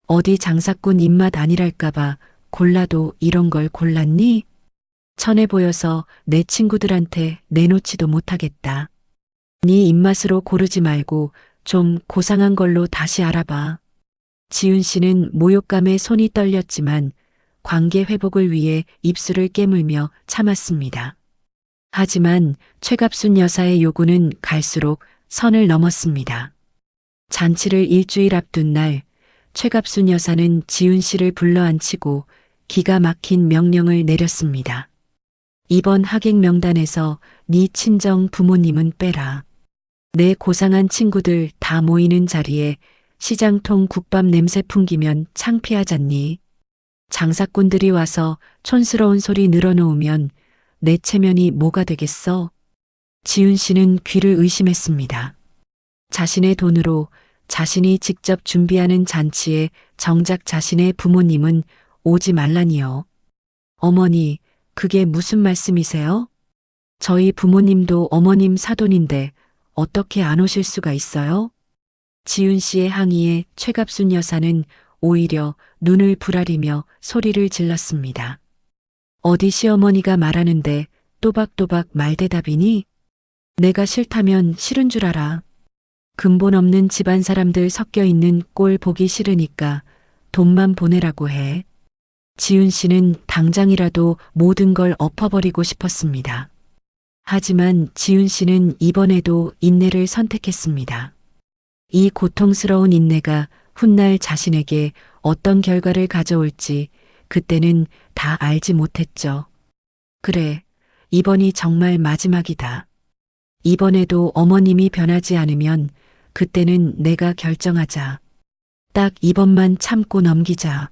어디 장사꾼 입맛 아니랄까봐 골라도 이런 걸 골랐니? 천해 보여서 내 친구들한테 내놓지도 못하겠다. 네 입맛으로 고르지 말고 좀 고상한 걸로 다시 알아봐. 지훈 씨는 모욕감에 손이 떨렸지만 관계 회복을 위해 입술을 깨물며 참았습니다. 하지만 최갑순 여사의 요구는 갈수록 선을 넘었습니다. 잔치를 일주일 앞둔 날 최갑순 여사는 지훈 씨를 불러앉히고 기가 막힌 명령을 내렸습니다. 이번 하객 명단에서 네 친정 부모님은 빼라. 내 고상한 친구들 다 모이는 자리에 시장통 국밥 냄새 풍기면 창피하잖니. 장사꾼들이 와서 촌스러운 소리 늘어놓으면 내 체면이 뭐가 되겠어? 지훈 씨는 귀를 의심했습니다. 자신의 돈으로 자신이 직접 준비하는 잔치에 정작 자신의 부모님은 오지 말라니요. 어머니, 그게 무슨 말씀이세요? 저희 부모님도 어머님 사돈인데 어떻게 안 오실 수가 있어요? 지윤 씨의 항의에 최갑순 여사는 오히려 눈을 부라리며 소리를 질렀습니다. 어디 시어머니가 말하는데 또박또박 말대답이니? 내가 싫다면 싫은 줄 알아. 근본 없는 집안 사람들 섞여 있는 꼴 보기 싫으니까 돈만 보내라고 해. 지윤 씨는 당장이라도 모든 걸 엎어버리고 싶었습니다. 하지만 지윤 씨는 이번에도 인내를 선택했습니다. 이 고통스러운 인내가 훗날 자신에게 어떤 결과를 가져올지 그때는 다 알지 못했죠. 그래, 이번이 정말 마지막이다. 이번에도 어머님이 변하지 않으면 그때는 내가 결정하자. 딱 이번만 참고 넘기자.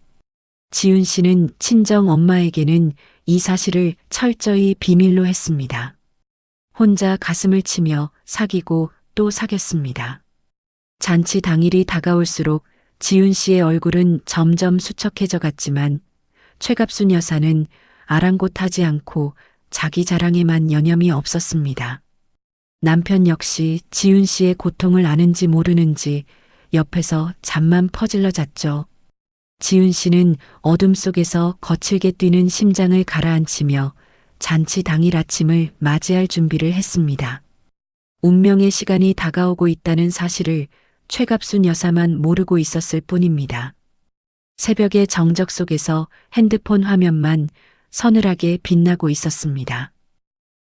지윤 씨는 친정 엄마에게는 이 사실을 철저히 비밀로 했습니다. 혼자 가슴을 치며 사귀고 또 사귀었습니다. 잔치 당일이 다가올수록 지윤 씨의 얼굴은 점점 수척해져 갔지만 최갑순 여사는 아랑곳하지 않고 자기 자랑에만 여념이 없었습니다. 남편 역시 지윤 씨의 고통을 아는지 모르는지 옆에서 잠만 퍼질러 잤죠. 지윤 씨는 어둠 속에서 거칠게 뛰는 심장을 가라앉히며 잔치 당일 아침을 맞이할 준비를 했습니다. 운명의 시간이 다가오고 있다는 사실을 최갑순 여사만 모르고 있었을 뿐입니다. 새벽의 정적 속에서 핸드폰 화면만 서늘하게 빛나고 있었습니다.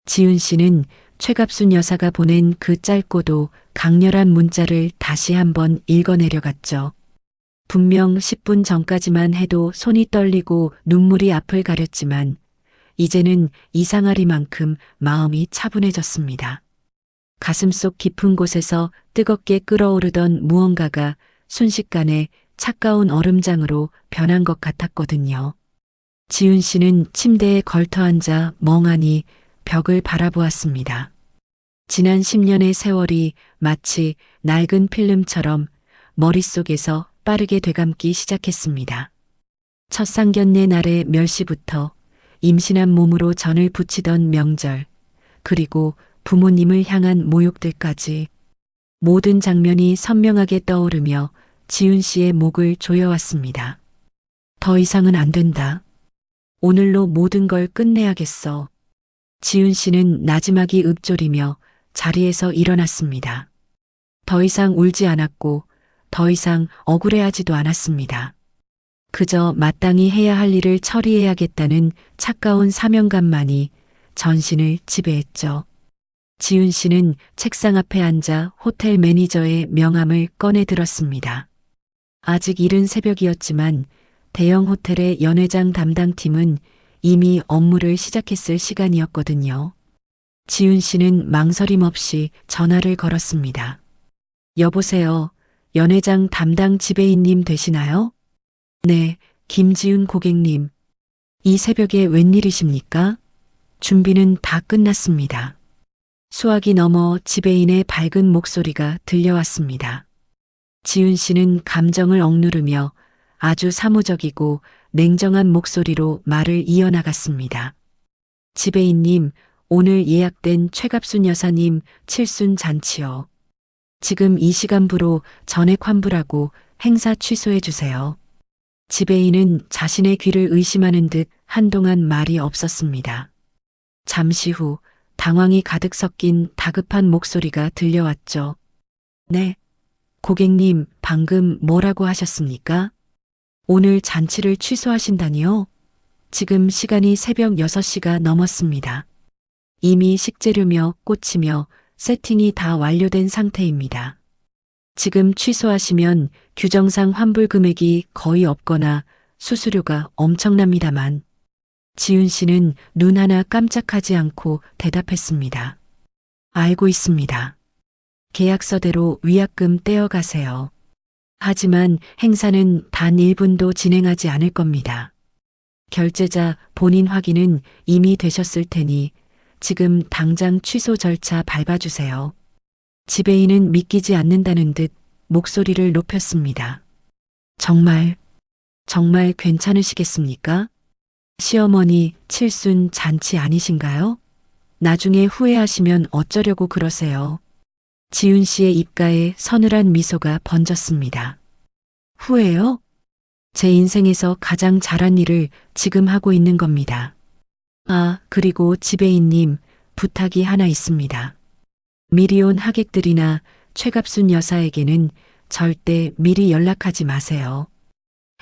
지윤 씨는 최갑순 여사가 보낸 그 짧고도 강렬한 문자를 다시 한번 읽어내려갔죠. 분명 10분 전까지만 해도 손이 떨리고 눈물이 앞을 가렸지만 이제는 이상하리만큼 마음이 차분해졌습니다. 가슴속 깊은 곳에서 뜨겁게 끓어오르던 무언가가 순식간에 차가운 얼음장으로 변한 것 같았거든요. 지윤 씨는 침대에 걸터앉아 멍하니 벽을 바라보았습니다. 지난 10년의 세월이 마치 낡은 필름처럼 머릿속에서 빠르게 되감기 시작했습니다. 첫 상견례 날의 멸시부터 임신한 몸으로 전을 붙이던 명절, 그리고 부모님을 향한 모욕들까지 모든 장면이 선명하게 떠오르며 지윤 씨의 목을 조여왔습니다. 더 이상은 안 된다. 오늘로 모든 걸 끝내야겠어. 지윤 씨는 나지막이 읊조리며 자리에서 일어났습니다. 더 이상 울지 않았고 더 이상 억울해하지도 않았습니다. 그저 마땅히 해야 할 일을 처리해야겠다는 차가운 사명감만이 전신을 지배했죠. 지윤 씨는 책상 앞에 앉아 호텔 매니저의 명함을 꺼내 들었습니다. 아직 이른 새벽이었지만 대형 호텔의 연회장 담당팀은 이미 업무를 시작했을 시간이었거든요. 지윤 씨는 망설임 없이 전화를 걸었습니다. 여보세요. 연회장 담당 지배인님 되시나요? 네, 김지윤 고객님. 이 새벽에 웬일이십니까? 준비는 다 끝났습니다. 수화기 너머 지배인의 밝은 목소리가 들려왔습니다. 지윤 씨는 감정을 억누르며 아주 사무적이고 냉정한 목소리로 말을 이어나갔습니다. 지배인님, 오늘 예약된 최갑순 여사님 칠순 잔치요. 지금 이 시간부로 전액 환불하고 행사 취소해 주세요. 지배인은 자신의 귀를 의심하는 듯 한동안 말이 없었습니다. 잠시 후 당황이 가득 섞인 다급한 목소리가 들려왔죠. 네, 고객님 방금 뭐라고 하셨습니까? 오늘 잔치를 취소하신다니요? 지금 시간이 새벽 6시가 넘었습니다. 이미 식재료며 꽃이며 세팅이 다 완료된 상태입니다. 지금 취소하시면 규정상 환불 금액이 거의 없거나 수수료가 엄청납니다만. 지윤 씨는 눈 하나 깜짝하지 않고 대답했습니다. 알고 있습니다. 계약서대로 위약금 떼어가세요. 하지만 행사는 단 1분도 진행하지 않을 겁니다. 결제자 본인 확인은 이미 되셨을 테니 지금 당장 취소 절차 밟아주세요. 지배인은 믿기지 않는다는 듯 목소리를 높였습니다. 정말 괜찮으시겠습니까? 시어머니 칠순 잔치 아니신가요? 나중에 후회하시면 어쩌려고 그러세요. 지훈 씨의 입가에 서늘한 미소가 번졌습니다. 후회요? 제 인생에서 가장 잘한 일을 지금 하고 있는 겁니다. 아, 그리고 지배인님, 부탁이 하나 있습니다. 미리 온 하객들이나 최갑순 여사에게는 절대 미리 연락하지 마세요.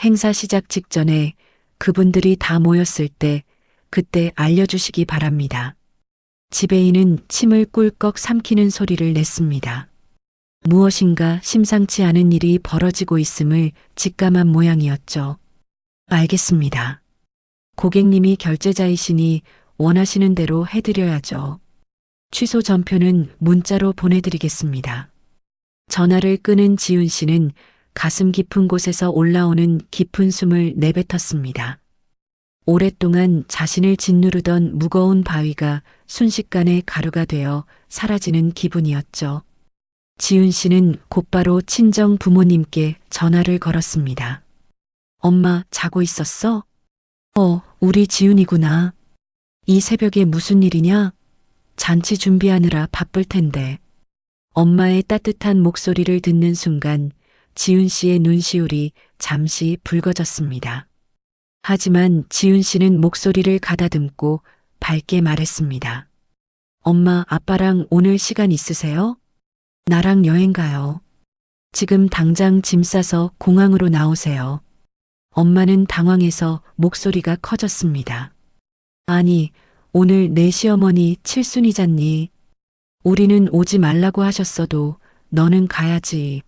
행사 시작 직전에 그분들이 다 모였을 때 그때 알려주시기 바랍니다. 지배인은 침을 꿀꺽 삼키는 소리를 냈습니다. 무엇인가 심상치 않은 일이 벌어지고 있음을 직감한 모양이었죠. 알겠습니다. 고객님이 결제자이시니 원하시는 대로 해드려야죠. 취소 전표는 문자로 보내드리겠습니다. 전화를 끊은 지훈 씨는 가슴 깊은 곳에서 올라오는 깊은 숨을 내뱉었습니다. 오랫동안 자신을 짓누르던 무거운 바위가 순식간에 가루가 되어 사라지는 기분이었죠. 지훈 씨는 곧바로 친정 부모님께 전화를 걸었습니다. 엄마, 자고 있었어? 우리 지훈이구나. 이 새벽에 무슨 일이냐? 잔치 준비하느라 바쁠 텐데. 엄마의 따뜻한 목소리를 듣는 순간 지훈 씨의 눈시울이 잠시 붉어졌습니다. 하지만 지훈 씨는 목소리를 가다듬고 밝게 말했습니다. 엄마, 아빠랑 오늘 시간 있으세요? 나랑 여행 가요. 지금 당장 짐 싸서 공항으로 나오세요. 엄마는 당황해서 목소리가 커졌습니다. 아니, 오늘 내 시어머니 칠순이잖니. 우리는 오지 말라고 하셨어도 너는 가야지.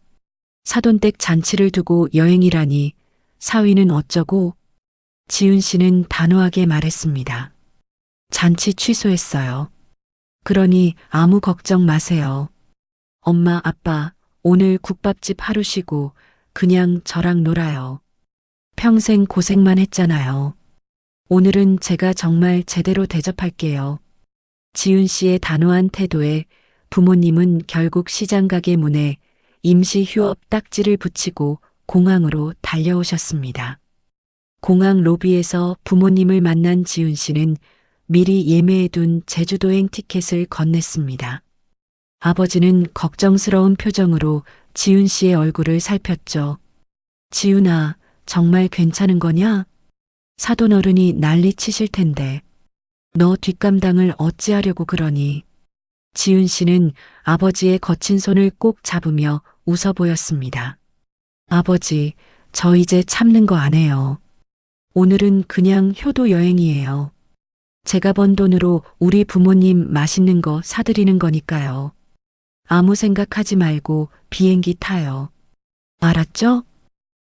사돈댁 잔치를 두고 여행이라니 사위는 어쩌고? 지훈 씨는 단호하게 말했습니다. 잔치 취소했어요. 그러니 아무 걱정 마세요. 엄마, 아빠, 오늘 국밥집 하루 쉬고 그냥 저랑 놀아요. 평생 고생만 했잖아요. 오늘은 제가 정말 제대로 대접할게요. 지훈 씨의 단호한 태도에 부모님은 결국 시장 가게 문에 임시 휴업 딱지를 붙이고 공항으로 달려오셨습니다. 공항 로비에서 부모님을 만난 지훈 씨는 미리 예매해둔 제주도행 티켓을 건넸습니다. 아버지는 걱정스러운 표정으로 지훈 씨의 얼굴을 살폈죠. 지훈아, 정말 괜찮은 거냐? 사돈 어른이 난리 치실 텐데. 너 뒷감당을 어찌하려고 그러니? 지훈 씨는 아버지의 거친 손을 꼭 잡으며 웃어 보였습니다. 아버지, 저 이제 참는 거 안 해요. 오늘은 그냥 효도 여행이에요. 제가 번 돈으로 우리 부모님 맛있는 거 사드리는 거니까요. 아무 생각하지 말고 비행기 타요. 알았죠?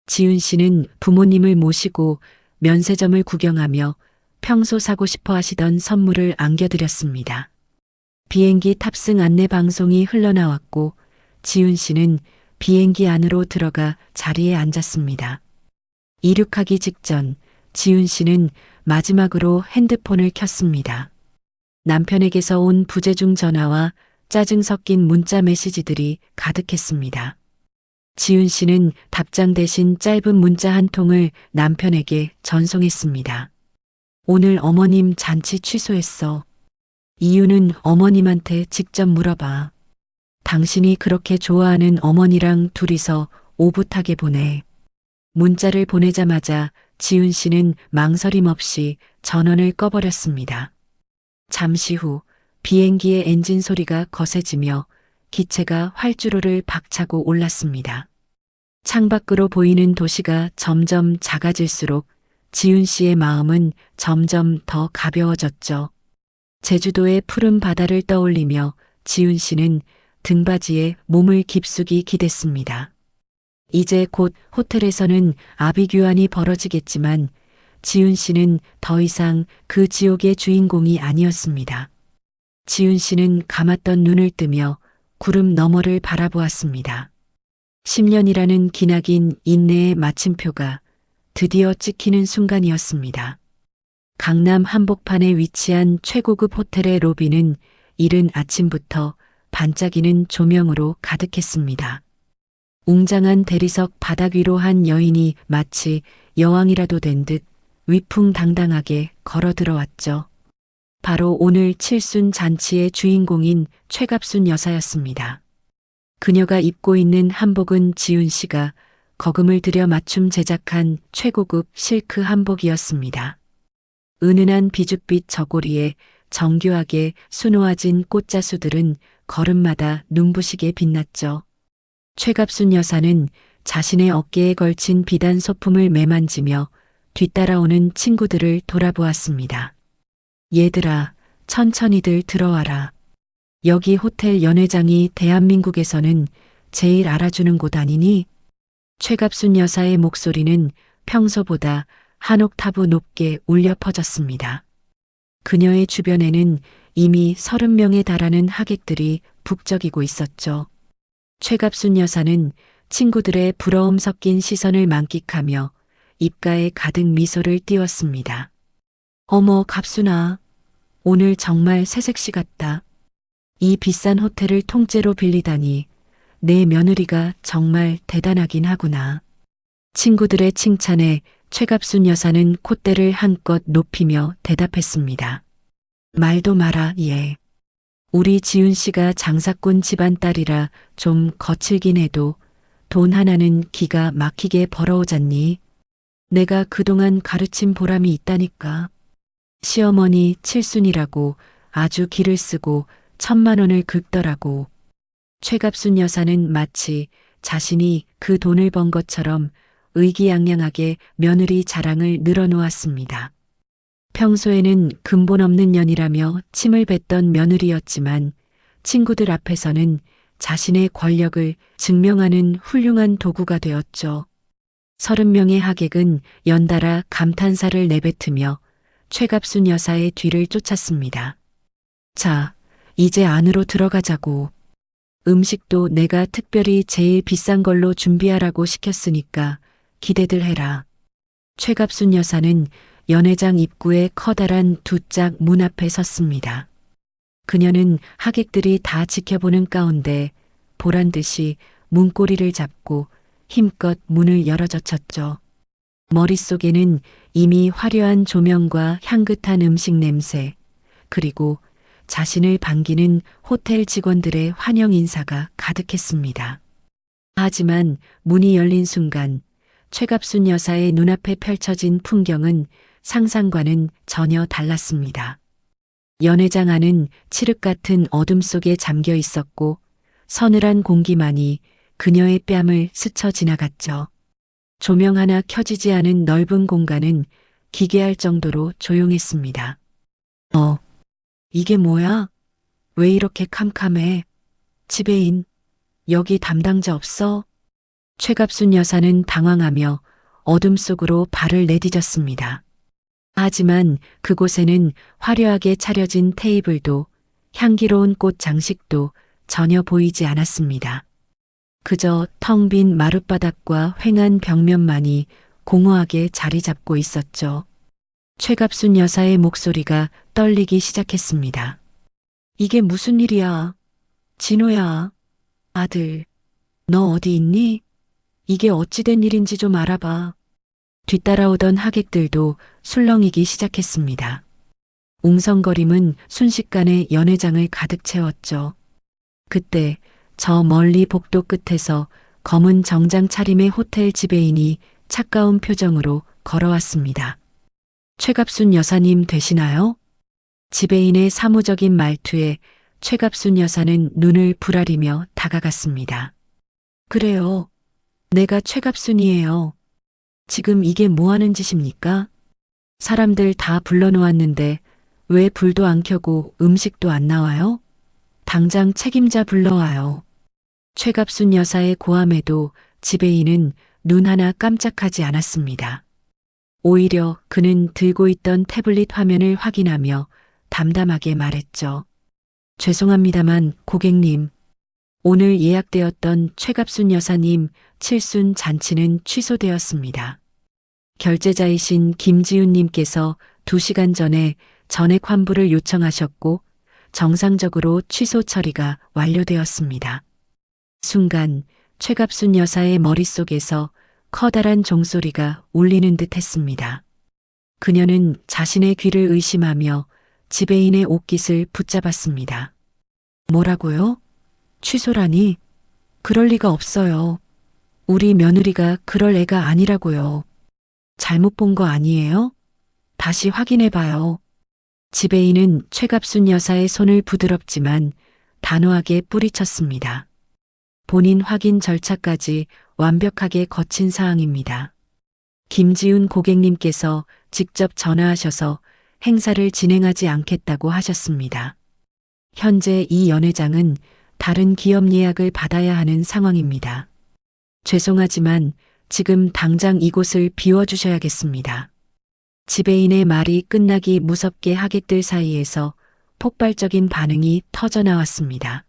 지훈 씨는 부모님을 모시고 면세점을 구경하며 평소 사고 싶어 하시던 선물을 안겨드렸습니다. 비행기 탑승 안내 방송이 흘러나왔고 지훈 씨는 비행기 안으로 들어가 자리에 앉았습니다. 이륙하기 직전 지훈 씨는 마지막으로 핸드폰을 켰습니다. 남편에게서 온 부재중 전화와 짜증 섞인 문자 메시지들이 가득했습니다. 지훈 씨는 답장 대신 짧은 문자 한 통을 남편에게 전송했습니다. 오늘 어머님 잔치 취소했어. 이유는 어머님한테 직접 물어봐. 당신이 그렇게 좋아하는 어머니랑 둘이서 오붓하게 보내. 문자를 보내자마자 지훈 씨는 망설임 없이 전원을 꺼버렸습니다. 잠시 후 비행기의 엔진 소리가 거세지며 기체가 활주로를 박차고 올랐습니다. 창밖으로 보이는 도시가 점점 작아질수록 지훈 씨의 마음은 점점 더 가벼워졌죠. 제주도의 푸른 바다를 떠올리며 지훈 씨는 등받이에 몸을 깊숙이 기댔습니다. 이제 곧 호텔에서는 아비규환이 벌어지겠지만 지훈 씨는 더 이상 그 지옥의 주인공이 아니었습니다. 지훈 씨는 감았던 눈을 뜨며 구름 너머를 바라보았습니다. 10년이라는 기나긴 인내의 마침표가 드디어 찍히는 순간이었습니다. 강남 한복판에 위치한 최고급 호텔의 로비는 이른 아침부터 반짝이는 조명으로 가득했습니다. 웅장한 대리석 바닥 위로 한 여인이 마치 여왕이라도 된 듯 위풍당당하게 걸어 들어왔죠. 바로 오늘 칠순 잔치의 주인공인 최갑순 여사였습니다. 그녀가 입고 있는 한복은 지훈 씨가 거금을 들여 맞춤 제작한 최고급 실크 한복이었습니다. 은은한 비줏빛 저고리에 정교하게 수놓아진 꽃자수들은 걸음마다 눈부시게 빛났죠. 최갑순 여사는 자신의 어깨에 걸친 비단 소품을 매만지며 뒤따라오는 친구들을 돌아보았습니다. 얘들아, 천천히들 들어와라. 여기 호텔 연회장이 대한민국에서는 제일 알아주는 곳 아니니? 최갑순 여사의 목소리는 평소보다 한 옥타브 높게 울려 퍼졌습니다. 그녀의 주변에는 이미 30명에 달하는 하객들이 북적이고 있었죠. 최갑순 여사는 친구들의 부러움 섞인 시선을 만끽하며 입가에 가득 미소를 띄웠습니다. 어머, 갑순아. 오늘 정말 새색시 같다. 이 비싼 호텔을 통째로 빌리다니 내 며느리가 정말 대단하긴 하구나. 친구들의 칭찬에 최갑순 여사는 콧대를 한껏 높이며 대답했습니다. 말도 마라, 예. 우리 지훈 씨가 장사꾼 집안 딸이라 좀 거칠긴 해도 돈 하나는 기가 막히게 벌어오잖니. 내가 그동안 가르친 보람이 있다니까. 시어머니 칠순이라고 아주 기를 쓰고 1,000만 원을 긁더라고. 최갑순 여사는 마치 자신이 그 돈을 번 것처럼 의기양양하게 며느리 자랑을 늘어놓았습니다. 평소에는 근본 없는 년이라며 침을 뱉던 며느리였지만 친구들 앞에서는 자신의 권력을 증명하는 훌륭한 도구가 되었죠. 30명의 하객은 연달아 감탄사를 내뱉으며 최갑순 여사의 뒤를 쫓았습니다. 자, 이제 안으로 들어가자고. 음식도 내가 특별히 제일 비싼 걸로 준비하라고 시켰으니까 기대들 해라. 최갑순 여사는 연회장 입구에 커다란 두 짝 문 앞에 섰습니다. 그녀는 하객들이 다 지켜보는 가운데 보란 듯이 문고리를 잡고 힘껏 문을 열어젖혔죠. 머릿속에는 이미 화려한 조명과 향긋한 음식 냄새, 그리고 자신을 반기는 호텔 직원들의 환영 인사가 가득했습니다. 하지만 문이 열린 순간 최갑순 여사의 눈앞에 펼쳐진 풍경은 상상과는 전혀 달랐습니다. 연회장 안은 칠흑 같은 어둠 속에 잠겨 있었고 서늘한 공기만이 그녀의 뺨을 스쳐 지나갔죠. 조명 하나 켜지지 않은 넓은 공간은 기괴할 정도로 조용했습니다. 이게 뭐야? 왜 이렇게 캄캄해? 지배인, 여기 담당자 없어? 최갑순 여사는 당황하며 어둠 속으로 발을 내디뎠습니다. 하지만 그곳에는 화려하게 차려진 테이블도 향기로운 꽃 장식도 전혀 보이지 않았습니다. 그저 텅 빈 마룻바닥과 휑한 벽면만이 공허하게 자리 잡고 있었죠. 최갑순 여사의 목소리가 떨리기 시작했습니다. 이게 무슨 일이야? 진호야, 아들, 너 어디 있니? 이게 어찌된 일인지 좀 알아봐. 뒤따라오던 하객들도 술렁이기 시작했습니다. 웅성거림은 순식간에 연회장을 가득 채웠죠. 그때 저 멀리 복도 끝에서 검은 정장 차림의 호텔 지배인이 차가운 표정으로 걸어왔습니다. 최갑순 여사님 되시나요? 지배인의 사무적인 말투에 최갑순 여사는 눈을 부라리며 다가갔습니다. 그래요. 내가 최갑순이에요. 지금 이게 뭐 하는 짓입니까? 사람들 다 불러놓았는데 왜 불도 안 켜고 음식도 안 나와요? 당장 책임자 불러와요. 최갑순 여사의 고함에도 지배인은 눈 하나 깜짝하지 않았습니다. 오히려 그는 들고 있던 태블릿 화면을 확인하며 담담하게 말했죠. 죄송합니다만 고객님, 오늘 예약되었던 최갑순 여사님 칠순 잔치는 취소되었습니다. 결제자이신 김지훈님께서 2시간 전에 전액 환불을 요청하셨고 정상적으로 취소 처리가 완료되었습니다. 순간 최갑순 여사의 머릿속에서 커다란 종소리가 울리는 듯 했습니다. 그녀는 자신의 귀를 의심하며 지배인의 옷깃을 붙잡았습니다. 뭐라고요? 취소라니? 그럴 리가 없어요. 우리 며느리가 그럴 애가 아니라고요. 잘못 본 거 아니에요? 다시 확인해 봐요. 지배인은 최갑순 여사의 손을 부드럽지만 단호하게 뿌리쳤습니다. 본인 확인 절차까지 완벽하게 거친 사항입니다. 김지훈 고객님께서 직접 전화하셔서 행사를 진행하지 않겠다고 하셨습니다. 현재 이 연회장은 다른 기업 예약을 받아야 하는 상황입니다. 죄송하지만 지금 당장 이곳을 비워주셔야겠습니다. 지배인의 말이 끝나기 무섭게 하객들 사이에서 폭발적인 반응이 터져나왔습니다.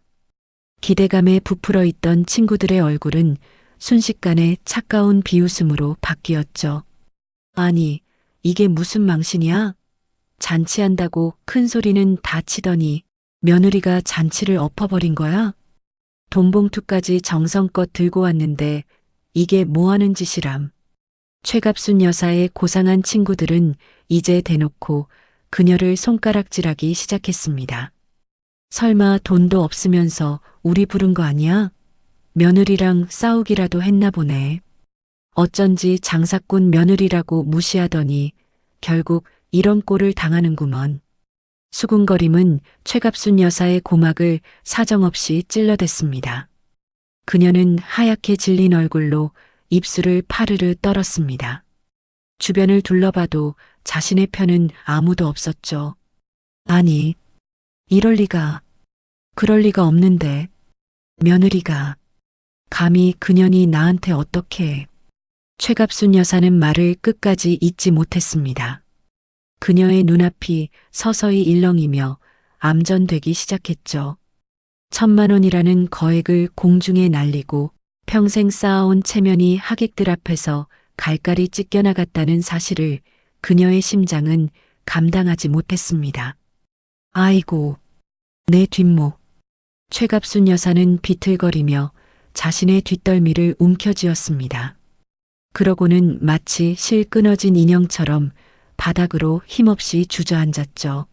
기대감에 부풀어 있던 친구들의 얼굴은 순식간에 차가운 비웃음으로 바뀌었죠. 아니, 이게 무슨 망신이야? 잔치한다고 큰 소리는 다 치더니 며느리가 잔치를 엎어버린 거야? 돈봉투까지 정성껏 들고 왔는데 이게 뭐하는 짓이람. 최갑순 여사의 고상한 친구들은 이제 대놓고 그녀를 손가락질하기 시작했습니다. 설마 돈도 없으면서 우리 부른 거 아니야? 며느리랑 싸우기라도 했나 보네. 어쩐지 장사꾼 며느리라고 무시하더니 결국 이런 꼴을 당하는구먼. 수군거림은 최갑순 여사의 고막을 사정없이 찔러댔습니다. 그녀는 하얗게 질린 얼굴로 입술을 파르르 떨었습니다. 주변을 둘러봐도 자신의 편은 아무도 없었죠. 아니, 이럴 리가, 그럴 리가 없는데, 며느리가, 감히 그년이 나한테 어떻게. 최갑순 여사는 말을 끝까지 잇지 못했습니다. 그녀의 눈앞이 서서히 일렁이며 암전되기 시작했죠. 1,000만 원이라는 거액을 공중에 날리고 평생 쌓아온 체면이 하객들 앞에서 갈갈이 찢겨나갔다는 사실을 그녀의 심장은 감당하지 못했습니다. 아이고, 내 뒷목. 최갑순 여사는 비틀거리며 자신의 뒷덜미를 움켜쥐었습니다. 그러고는 마치 실 끊어진 인형처럼 바닥으로 힘없이 주저앉았죠.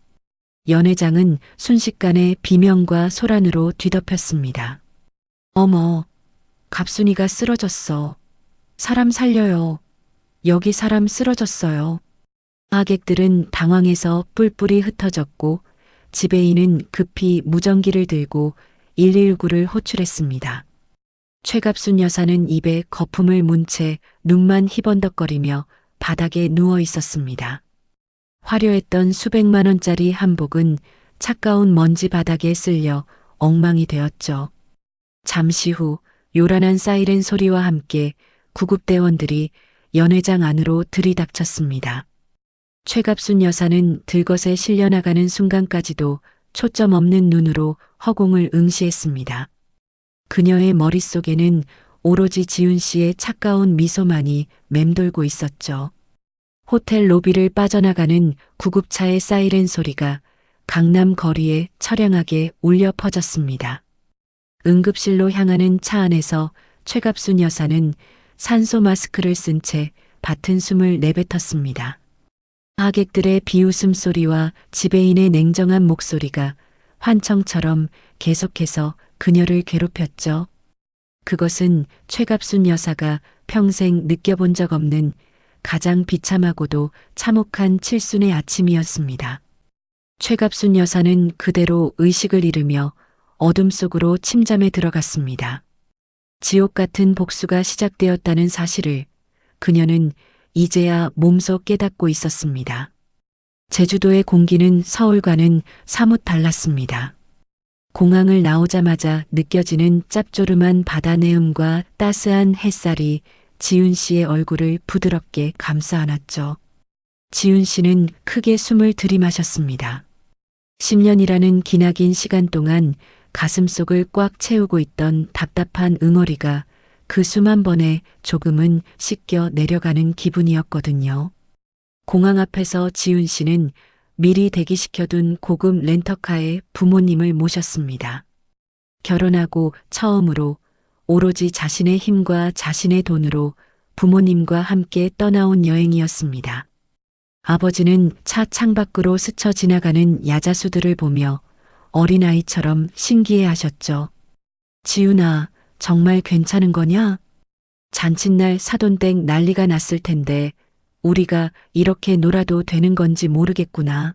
연회장은 순식간에 비명과 소란으로 뒤덮였습니다. 어머, 갑순이가 쓰러졌어. 사람 살려요. 여기 사람 쓰러졌어요. 하객들은 당황해서 뿔뿔이 흩어졌고 지배인은 급히 무전기를 들고 119를 호출했습니다. 최갑순 여사는 입에 거품을 문 채 눈만 희번덕거리며 바닥에 누워 있었습니다. 화려했던 수백만 원짜리 한복은 차가운 먼지 바닥에 쓸려 엉망이 되었죠. 잠시 후 요란한 사이렌 소리와 함께 구급대원들이 연회장 안으로 들이닥쳤습니다. 최갑순 여사는 들것에 실려나가는 순간까지도 초점 없는 눈으로 허공을 응시했습니다. 그녀의 머릿속에는 오로지 지훈 씨의 차가운 미소만이 맴돌고 있었죠. 호텔 로비를 빠져나가는 구급차의 사이렌 소리가 강남 거리에 처량하게 울려 퍼졌습니다. 응급실로 향하는 차 안에서 최갑순 여사는 산소 마스크를 쓴 채 밭은 숨을 내뱉었습니다. 하객들의 비웃음 소리와 지배인의 냉정한 목소리가 환청처럼 계속해서 그녀를 괴롭혔죠. 그것은 최갑순 여사가 평생 느껴본 적 없는 가장 비참하고도 참혹한 칠순의 아침이었습니다. 최갑순 여사는 그대로 의식을 잃으며 어둠 속으로 침잠에 들어갔습니다. 지옥 같은 복수가 시작되었다는 사실을 그녀는 이제야 몸소 깨닫고 있었습니다. 제주도의 공기는 서울과는 사뭇 달랐습니다. 공항을 나오자마자 느껴지는 짭조름한 바다 내음과 따스한 햇살이 지훈 씨의 얼굴을 부드럽게 감싸 안았죠. 지훈 씨는 크게 숨을 들이마셨습니다. 10년이라는 기나긴 시간 동안 가슴속을 꽉 채우고 있던 답답한 응어리가 그 숨 한 번에 조금은 씻겨 내려가는 기분이었거든요. 공항 앞에서 지훈 씨는 미리 대기시켜둔 고급 렌터카에 부모님을 모셨습니다. 결혼하고 처음으로 오로지 자신의 힘과 자신의 돈으로 부모님과 함께 떠나온 여행이었습니다. 아버지는 차 창밖으로 스쳐 지나가는 야자수들을 보며 어린아이처럼 신기해하셨죠. 지훈아, 정말 괜찮은 거냐? 잔칫날 사돈댁 난리가 났을 텐데 우리가 이렇게 놀아도 되는 건지 모르겠구나.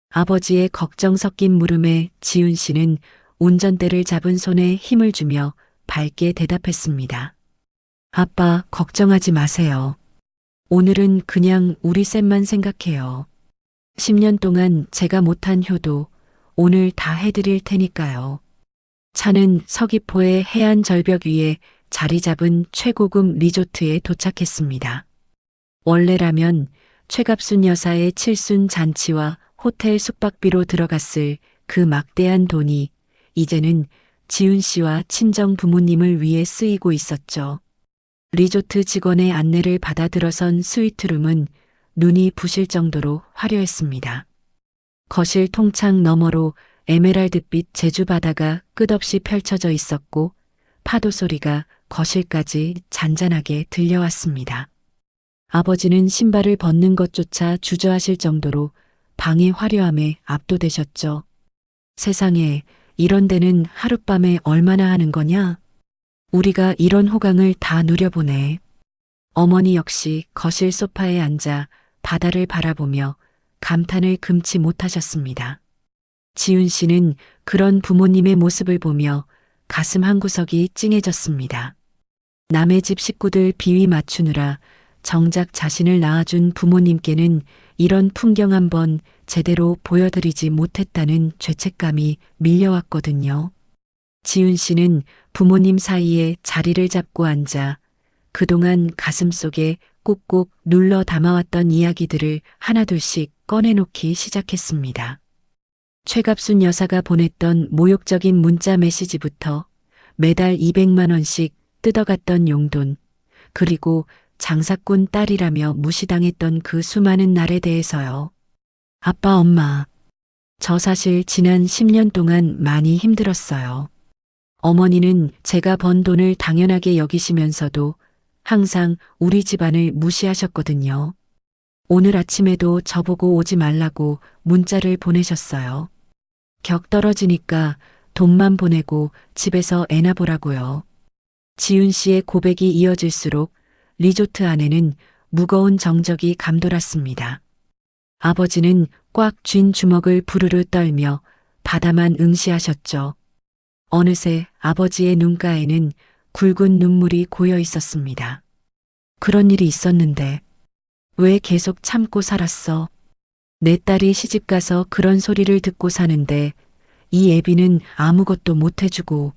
아버지의 걱정 섞인 물음에 지훈 씨는 운전대를 잡은 손에 힘을 주며 밝게 대답했습니다. 아빠, 걱정하지 마세요. 오늘은 그냥 우리 셋만 생각해요. 10년 동안 제가 못한 효도 오늘 다 해드릴 테니까요. 차는 서귀포의 해안 절벽 위에 자리 잡은 최고급 리조트에 도착했습니다. 원래라면 최갑순 여사의 칠순 잔치와 호텔 숙박비로 들어갔을 그 막대한 돈이 이제는 지훈 씨와 친정 부모님을 위해 쓰이고 있었죠. 리조트 직원의 안내를 받아 들어선 스위트룸은 눈이 부실 정도로 화려했습니다. 거실 통창 너머로 에메랄드빛 제주 바다가 끝없이 펼쳐져 있었고 파도 소리가 거실까지 잔잔하게 들려왔습니다. 아버지는 신발을 벗는 것조차 주저하실 정도로 방의 화려함에 압도되셨죠. 세상에, 이런 데는 하룻밤에 얼마나 하는 거냐? 우리가 이런 호강을 다 누려보네. 어머니 역시 거실 소파에 앉아 바다를 바라보며 감탄을 금치 못하셨습니다. 지훈 씨는 그런 부모님의 모습을 보며 가슴 한구석이 찡해졌습니다. 남의 집 식구들 비위 맞추느라 정작 자신을 낳아준 부모님께는 이런 풍경 한번 제대로 보여드리지 못했다는 죄책감이 밀려왔거든요. 지훈 씨는 부모님 사이에 자리를 잡고 앉아 그동안 가슴속에 꾹꾹 눌러 담아왔던 이야기들을 하나둘씩 꺼내놓기 시작했습니다. 최갑순 여사가 보냈던 모욕적인 문자 메시지부터 매달 200만 원씩 뜯어갔던 용돈, 그리고 장사꾼 딸이라며 무시당했던 그 수많은 날에 대해서요. 아빠, 엄마, 저 사실 지난 10년 동안 많이 힘들었어요. 어머니는 제가 번 돈을 당연하게 여기시면서도 항상 우리 집안을 무시하셨거든요. 오늘 아침에도 저보고 오지 말라고 문자를 보내셨어요. 격 떨어지니까 돈만 보내고 집에서 애나 보라고요. 지훈 씨의 고백이 이어질수록 리조트 안에는 무거운 정적이 감돌았습니다. 아버지는 꽉 쥔 주먹을 부르르 떨며 바다만 응시하셨죠. 어느새 아버지의 눈가에는 굵은 눈물이 고여 있었습니다. 그런 일이 있었는데 왜 계속 참고 살았어? 내 딸이 시집가서 그런 소리를 듣고 사는데 이 애비는 아무것도 못 해주고.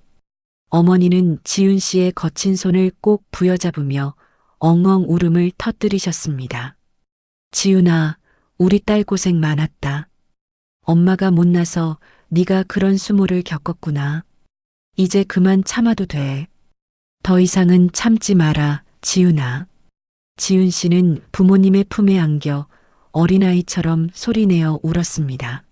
어머니는 지훈 씨의 거친 손을 꼭 부여잡으며 엉엉 울음을 터뜨리셨습니다. 지훈아, 우리 딸 고생 많았다. 엄마가 못나서 네가 그런 수모를 겪었구나. 이제 그만 참아도 돼. 더 이상은 참지 마라, 지훈아. 지훈 씨는 부모님의 품에 안겨 어린아이처럼 소리내어 울었습니다.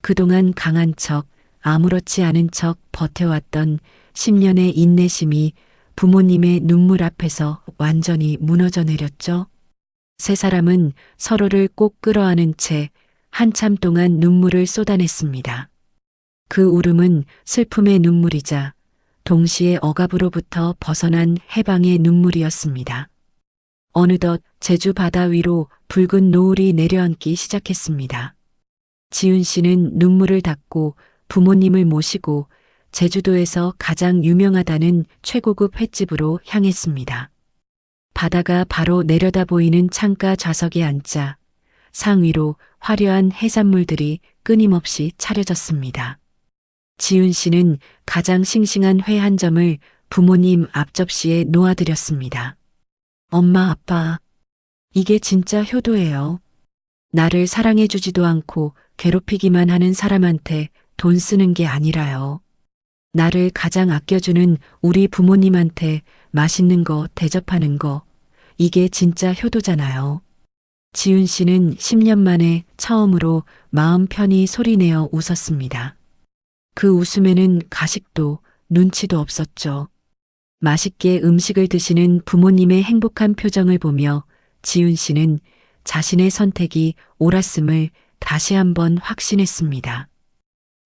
그동안 강한 척, 아무렇지 않은 척 버텨왔던 10년의 인내심이 부모님의 눈물 앞에서 완전히 무너져 내렸죠. 세 사람은 서로를 꼭 끌어안은 채 한참 동안 눈물을 쏟아냈습니다. 그 울음은 슬픔의 눈물이자 동시에 억압으로부터 벗어난 해방의 눈물이었습니다. 어느덧 제주 바다 위로 붉은 노을이 내려앉기 시작했습니다. 지훈 씨는 눈물을 닦고 부모님을 모시고 제주도에서 가장 유명하다는 최고급 횟집으로 향했습니다. 바다가 바로 내려다 보이는 창가 좌석에 앉자 상위로 화려한 해산물들이 끊임없이 차려졌습니다. 지훈 씨는 가장 싱싱한 회 한 점을 부모님 앞접시에 놓아드렸습니다. 엄마, 아빠, 이게 진짜 효도예요. 나를 사랑해주지도 않고 괴롭히기만 하는 사람한테 돈 쓰는 게 아니라요. 나를 가장 아껴주는 우리 부모님한테 맛있는 거 대접하는 거, 이게 진짜 효도잖아요. 지훈 씨는 10년 만에 처음으로 마음 편히 소리내어 웃었습니다. 그 웃음에는 가식도 눈치도 없었죠. 맛있게 음식을 드시는 부모님의 행복한 표정을 보며 지훈 씨는 자신의 선택이 옳았음을 다시 한번 확신했습니다.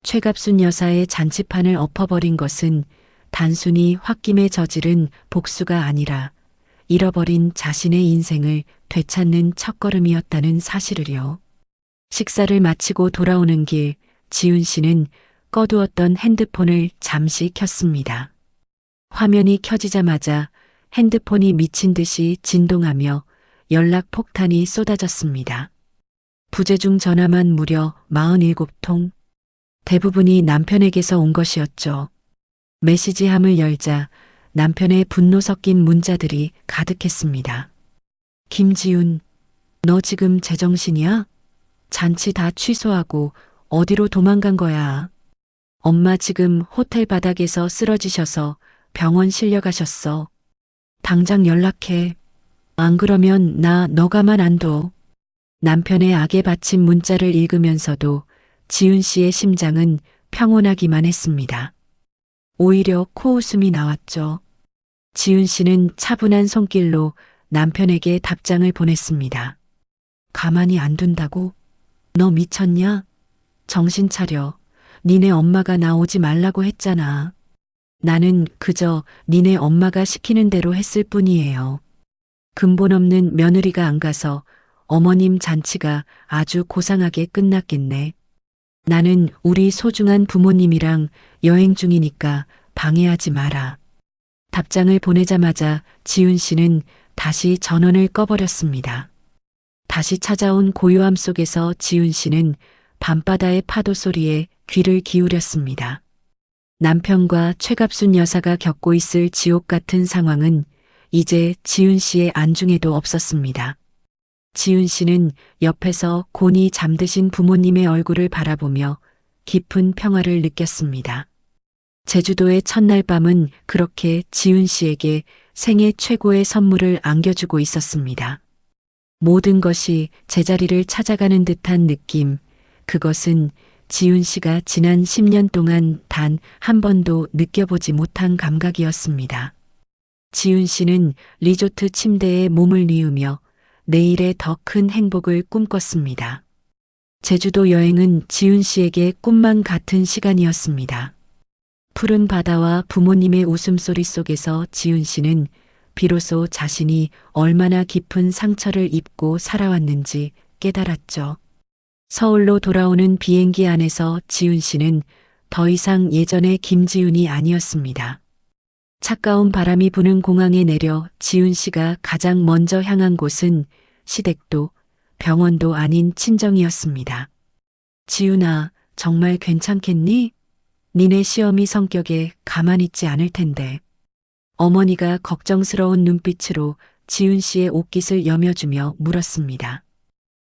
최갑순 여사의 잔치판을 엎어버린 것은 단순히 홧김에 저지른 복수가 아니라 잃어버린 자신의 인생을 되찾는 첫걸음이었다는 사실을요. 식사를 마치고 돌아오는 길, 지훈 씨는 꺼두었던 핸드폰을 잠시 켰습니다. 화면이 켜지자마자 핸드폰이 미친 듯이 진동하며 연락 폭탄이 쏟아졌습니다. 부재중 전화만 무려 47통. 대부분이 남편에게서 온 것이었죠. 메시지함을 열자 남편의 분노 섞인 문자들이 가득했습니다. 김지훈, 너 지금 제정신이야? 잔치 다 취소하고 어디로 도망간 거야? 엄마 지금 호텔 바닥에서 쓰러지셔서 병원 실려가셨어. 당장 연락해. 안 그러면 나 너 가만 안 둬. 남편의 악에 바친 문자를 읽으면서도 지훈 씨의 심장은 평온하기만 했습니다. 오히려 코웃음이 나왔죠. 지훈 씨는 차분한 손길로 남편에게 답장을 보냈습니다. 가만히 안 둔다고? 너 미쳤냐? 정신 차려. 니네 엄마가 나 오지 말라고 했잖아. 나는 그저 니네 엄마가 시키는 대로 했을 뿐이에요. 근본 없는 며느리가 안 가서 어머님 잔치가 아주 고상하게 끝났겠네. 나는 우리 소중한 부모님이랑 여행 중이니까 방해하지 마라. 답장을 보내자마자 지훈 씨는 다시 전원을 꺼버렸습니다. 다시 찾아온 고요함 속에서 지훈 씨는 밤바다의 파도 소리에 귀를 기울였습니다. 남편과 최갑순 여사가 겪고 있을 지옥 같은 상황은 이제 지훈 씨의 안중에도 없었습니다. 지훈 씨는 옆에서 곤히 잠드신 부모님의 얼굴을 바라보며 깊은 평화를 느꼈습니다. 제주도의 첫날 밤은 그렇게 지훈 씨에게 생애 최고의 선물을 안겨주고 있었습니다. 모든 것이 제자리를 찾아가는 듯한 느낌, 그것은 지훈 씨가 지난 10년 동안 단 한 번도 느껴보지 못한 감각이었습니다. 지훈 씨는 리조트 침대에 몸을 뉘우며 내일의 더 큰 행복을 꿈꿨습니다. 제주도 여행은 지훈 씨에게 꿈만 같은 시간이었습니다. 푸른 바다와 부모님의 웃음소리 속에서 지훈 씨는 비로소 자신이 얼마나 깊은 상처를 입고 살아왔는지 깨달았죠. 서울로 돌아오는 비행기 안에서 지훈 씨는 더 이상 예전의 김지훈이 아니었습니다. 차가운 바람이 부는 공항에 내려 지훈 씨가 가장 먼저 향한 곳은 시댁도 병원도 아닌 친정이었습니다. 지훈아, 정말 괜찮겠니? 니네 시어미 성격에 가만히 있지 않을 텐데. 어머니가 걱정스러운 눈빛으로 지훈 씨의 옷깃을 여며주며 물었습니다.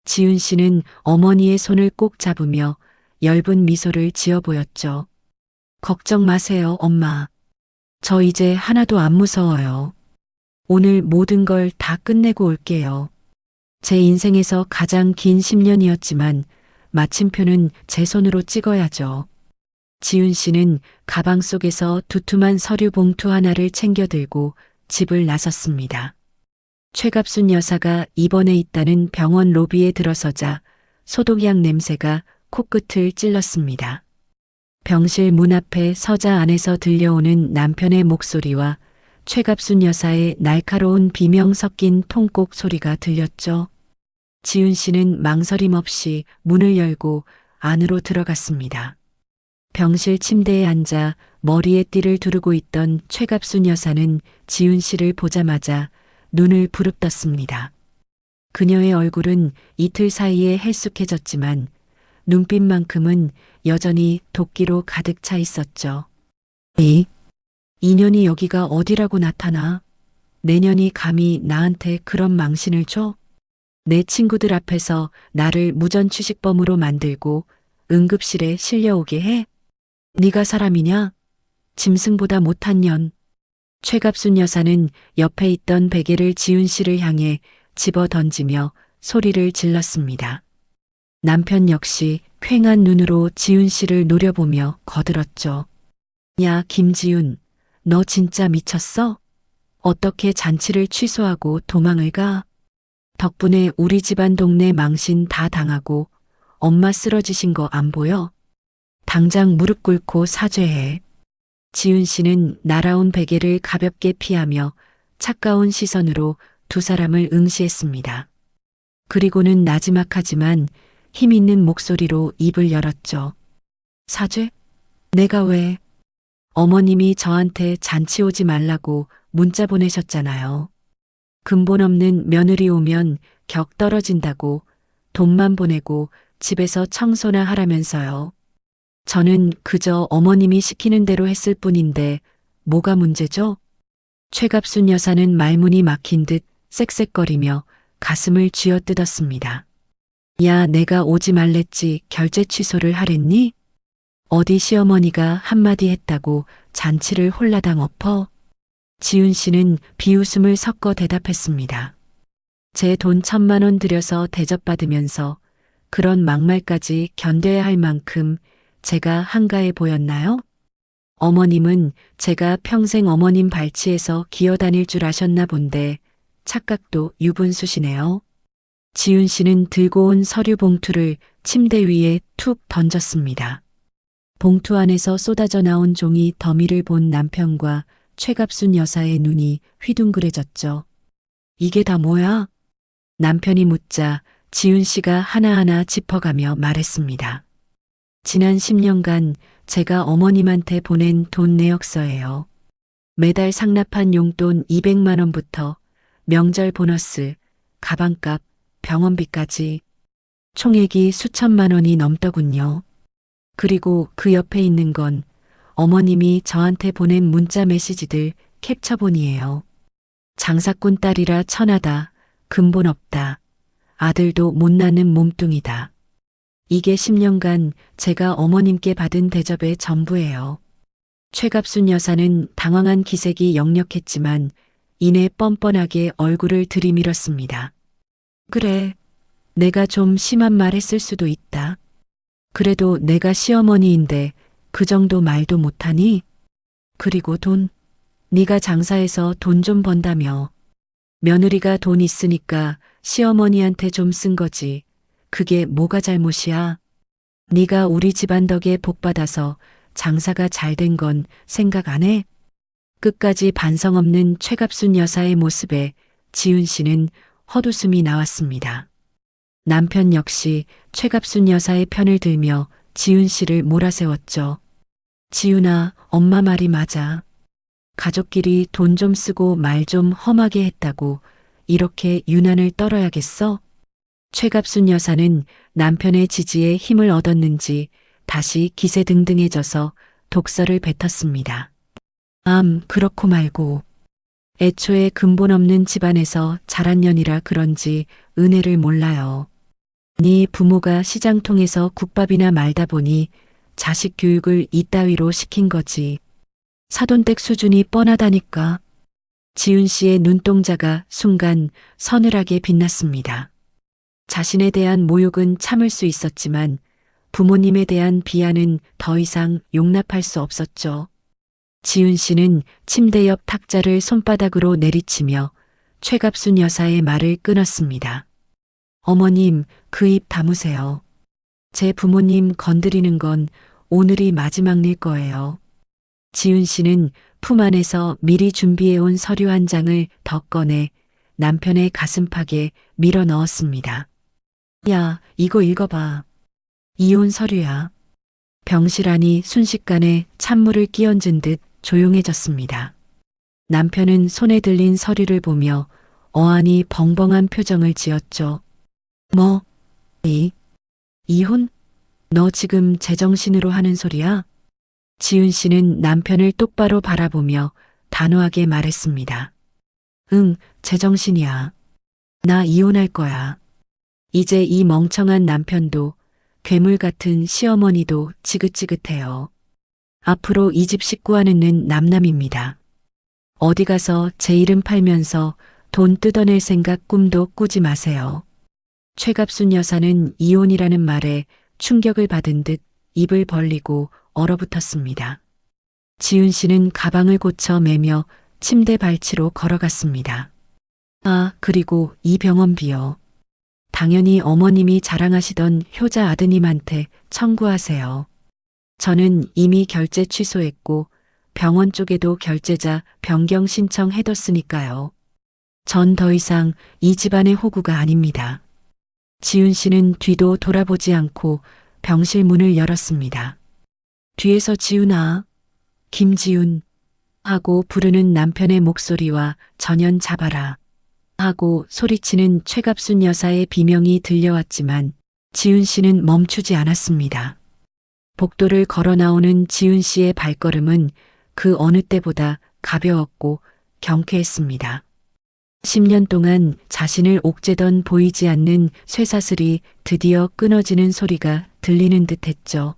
지훈 씨는 어머니의 손을 꼭 잡으며 엷은 미소를 지어 보였죠. 걱정 마세요, 엄마. 저 이제 하나도 안 무서워요. 오늘 모든 걸 다 끝내고 올게요. 제 인생에서 가장 긴 10년이었지만 마침표는 제 손으로 찍어야죠. 지훈 씨는 가방 속에서 두툼한 서류 봉투 하나를 챙겨 들고 집을 나섰습니다. 최갑순 여사가 입원해 있다는 병원 로비에 들어서자 소독약 냄새가 코끝을 찔렀습니다. 병실 문 앞에 서자 안에서 들려오는 남편의 목소리와 최갑순 여사의 날카로운 비명 섞인 통곡 소리가 들렸죠. 지훈 씨는 망설임 없이 문을 열고 안으로 들어갔습니다. 병실 침대에 앉아 머리에 띠를 두르고 있던 최갑순 여사는 지훈 씨를 보자마자 눈을 부릅떴습니다. 그녀의 얼굴은 이틀 사이에 헬쑥해졌지만 눈빛만큼은 여전히 도끼로 가득 차 있었죠. 인연이 여기가 어디라고 나타나? 내년이 감히 나한테 그런 망신을 줘? 내 친구들 앞에서 나를 무전취식범으로 만들고 응급실에 실려오게 해? 네가 사람이냐? 짐승보다 못한 년. 최갑순 여사는 옆에 있던 베개를 지훈 씨를 향해 집어 던지며 소리를 질렀습니다. 남편 역시 퀭한 눈으로 지훈 씨를 노려보며 거들었죠. 야, 김지훈, 너 진짜 미쳤어? 어떻게 잔치를 취소하고 도망을 가? 덕분에 우리 집안 동네 망신 다 당하고 엄마 쓰러지신 거 안 보여? 당장 무릎 꿇고 사죄해. 지훈 씨는 날아온 베개를 가볍게 피하며 차가운 시선으로 두 사람을 응시했습니다. 그리고는 나지막하지만 힘 있는 목소리로 입을 열었죠. 사죄? 내가 왜? 어머님이 저한테 잔치 오지 말라고 문자 보내셨잖아요. 근본 없는 며느리 오면 격 떨어진다고 돈만 보내고 집에서 청소나 하라면서요. 저는 그저 어머님이 시키는 대로 했을 뿐인데 뭐가 문제죠? 최갑순 여사는 말문이 막힌 듯 쌕쌕거리며 가슴을 쥐어뜯었습니다. 야, 내가 오지 말랬지 결제 취소를 하랬니? 어디 시어머니가 한마디 했다고 잔치를 홀라당 엎어? 지훈 씨는 비웃음을 섞어 대답했습니다. 제 돈 1,000만 원 들여서 대접받으면서 그런 막말까지 견뎌야 할 만큼 제가 한가해 보였나요? 어머님은 제가 평생 어머님 발치에서 기어다닐 줄 아셨나 본데 착각도 유분수시네요. 지훈 씨는 들고 온 서류 봉투를 침대 위에 툭 던졌습니다. 봉투 안에서 쏟아져 나온 종이 더미를 본 남편과 최갑순 여사의 눈이 휘둥그레졌죠. 이게 다 뭐야? 남편이 묻자 지훈 씨가 하나하나 짚어가며 말했습니다. 지난 10년간 제가 어머님한테 보낸 돈 내역서예요. 매달 상납한 용돈 200만 원부터 명절 보너스, 가방값, 병원비까지 총액이 수천만 원이 넘더군요. 그리고 그 옆에 있는 건 어머님이 저한테 보낸 문자 메시지들 캡처본이에요. 장사꾼 딸이라 천하다, 근본 없다, 아들도 못 낳는 몸뚱이다. 이게 10년간 제가 어머님께 받은 대접의 전부예요. 최갑순 여사는 당황한 기색이 역력했지만 이내 뻔뻔하게 얼굴을 들이밀었습니다. 그래, 내가 좀 심한 말 했을 수도 있다. 그래도 내가 시어머니인데 그 정도 말도 못하니? 그리고 돈, 네가 장사해서 돈 좀 번다며. 며느리가 돈 있으니까 시어머니한테 좀 쓴 거지. 그게 뭐가 잘못이야? 네가 우리 집안 덕에 복받아서 장사가 잘 된 건 생각 안 해? 끝까지 반성 없는 최갑순 여사의 모습에 지훈 씨는 헛웃음이 나왔습니다. 남편 역시 최갑순 여사의 편을 들며 지훈 씨를 몰아세웠죠. 지훈아, 엄마 말이 맞아. 가족끼리 돈 좀 쓰고 말 좀 험하게 했다고 이렇게 유난을 떨어야겠어? 최갑순 여사는 남편의 지지에 힘을 얻었는지 다시 기세등등해져서 독설을 뱉었습니다. 그렇고 말고. 애초에 근본 없는 집안에서 자란 년이라 그런지 은혜를 몰라요. 네 부모가 시장 통해서 국밥이나 말다 보니 자식 교육을 이따위로 시킨 거지. 사돈댁 수준이 뻔하다니까. 지훈 씨의 눈동자가 순간 서늘하게 빛났습니다. 자신에 대한 모욕은 참을 수 있었지만 부모님에 대한 비하는 더 이상 용납할 수 없었죠. 지훈 씨는 침대 옆 탁자를 손바닥으로 내리치며 최갑순 여사의 말을 끊었습니다. 어머님, 그 입 다무세요. 제 부모님 건드리는 건 오늘이 마지막 일 거예요. 지훈 씨는 품 안에서 미리 준비해온 서류 한 장을 더 꺼내 남편의 가슴팍에 밀어 넣었습니다. 야, 이거 읽어봐. 이혼 서류야. 병실 안이 순식간에 찬물을 끼얹은 듯 조용해졌습니다. 남편은 손에 들린 서류를 보며 어안이 벙벙한 표정을 지었죠. 뭐? 이혼? 너 지금 제정신으로 하는 소리야? 지훈 씨는 남편을 똑바로 바라보며 단호하게 말했습니다. 응, 제정신이야. 나 이혼할 거야. 이제 이 멍청한 남편도 괴물 같은 시어머니도 지긋지긋해요. 앞으로 이 집 식구와는 남남입니다. 어디 가서 제 이름 팔면서 돈 뜯어낼 생각 꿈도 꾸지 마세요. 최갑순 여사는 이혼이라는 말에 충격을 받은 듯 입을 벌리고 얼어붙었습니다. 지훈 씨는 가방을 고쳐 매며 침대 발치로 걸어갔습니다. 아, 그리고 이 병원비요. 당연히 어머님이 자랑하시던 효자 아드님한테 청구하세요. 저는 이미 결제 취소했고 병원 쪽에도 결제자 변경 신청해뒀으니까요. 전 더 이상 이 집안의 호구가 아닙니다. 지훈 씨는 뒤도 돌아보지 않고 병실 문을 열었습니다. 뒤에서 지훈아, 김지훈 하고 부르는 남편의 목소리와 전연 잡아라 하고 소리치는 최갑순 여사의 비명이 들려왔지만 지훈 씨는 멈추지 않았습니다. 복도를 걸어 나오는 지훈 씨의 발걸음은 그 어느 때보다 가벼웠고 경쾌했습니다. 10년 동안 자신을 옥죄던 보이지 않는 쇠사슬이 드디어 끊어지는 소리가 들리는 듯 했죠.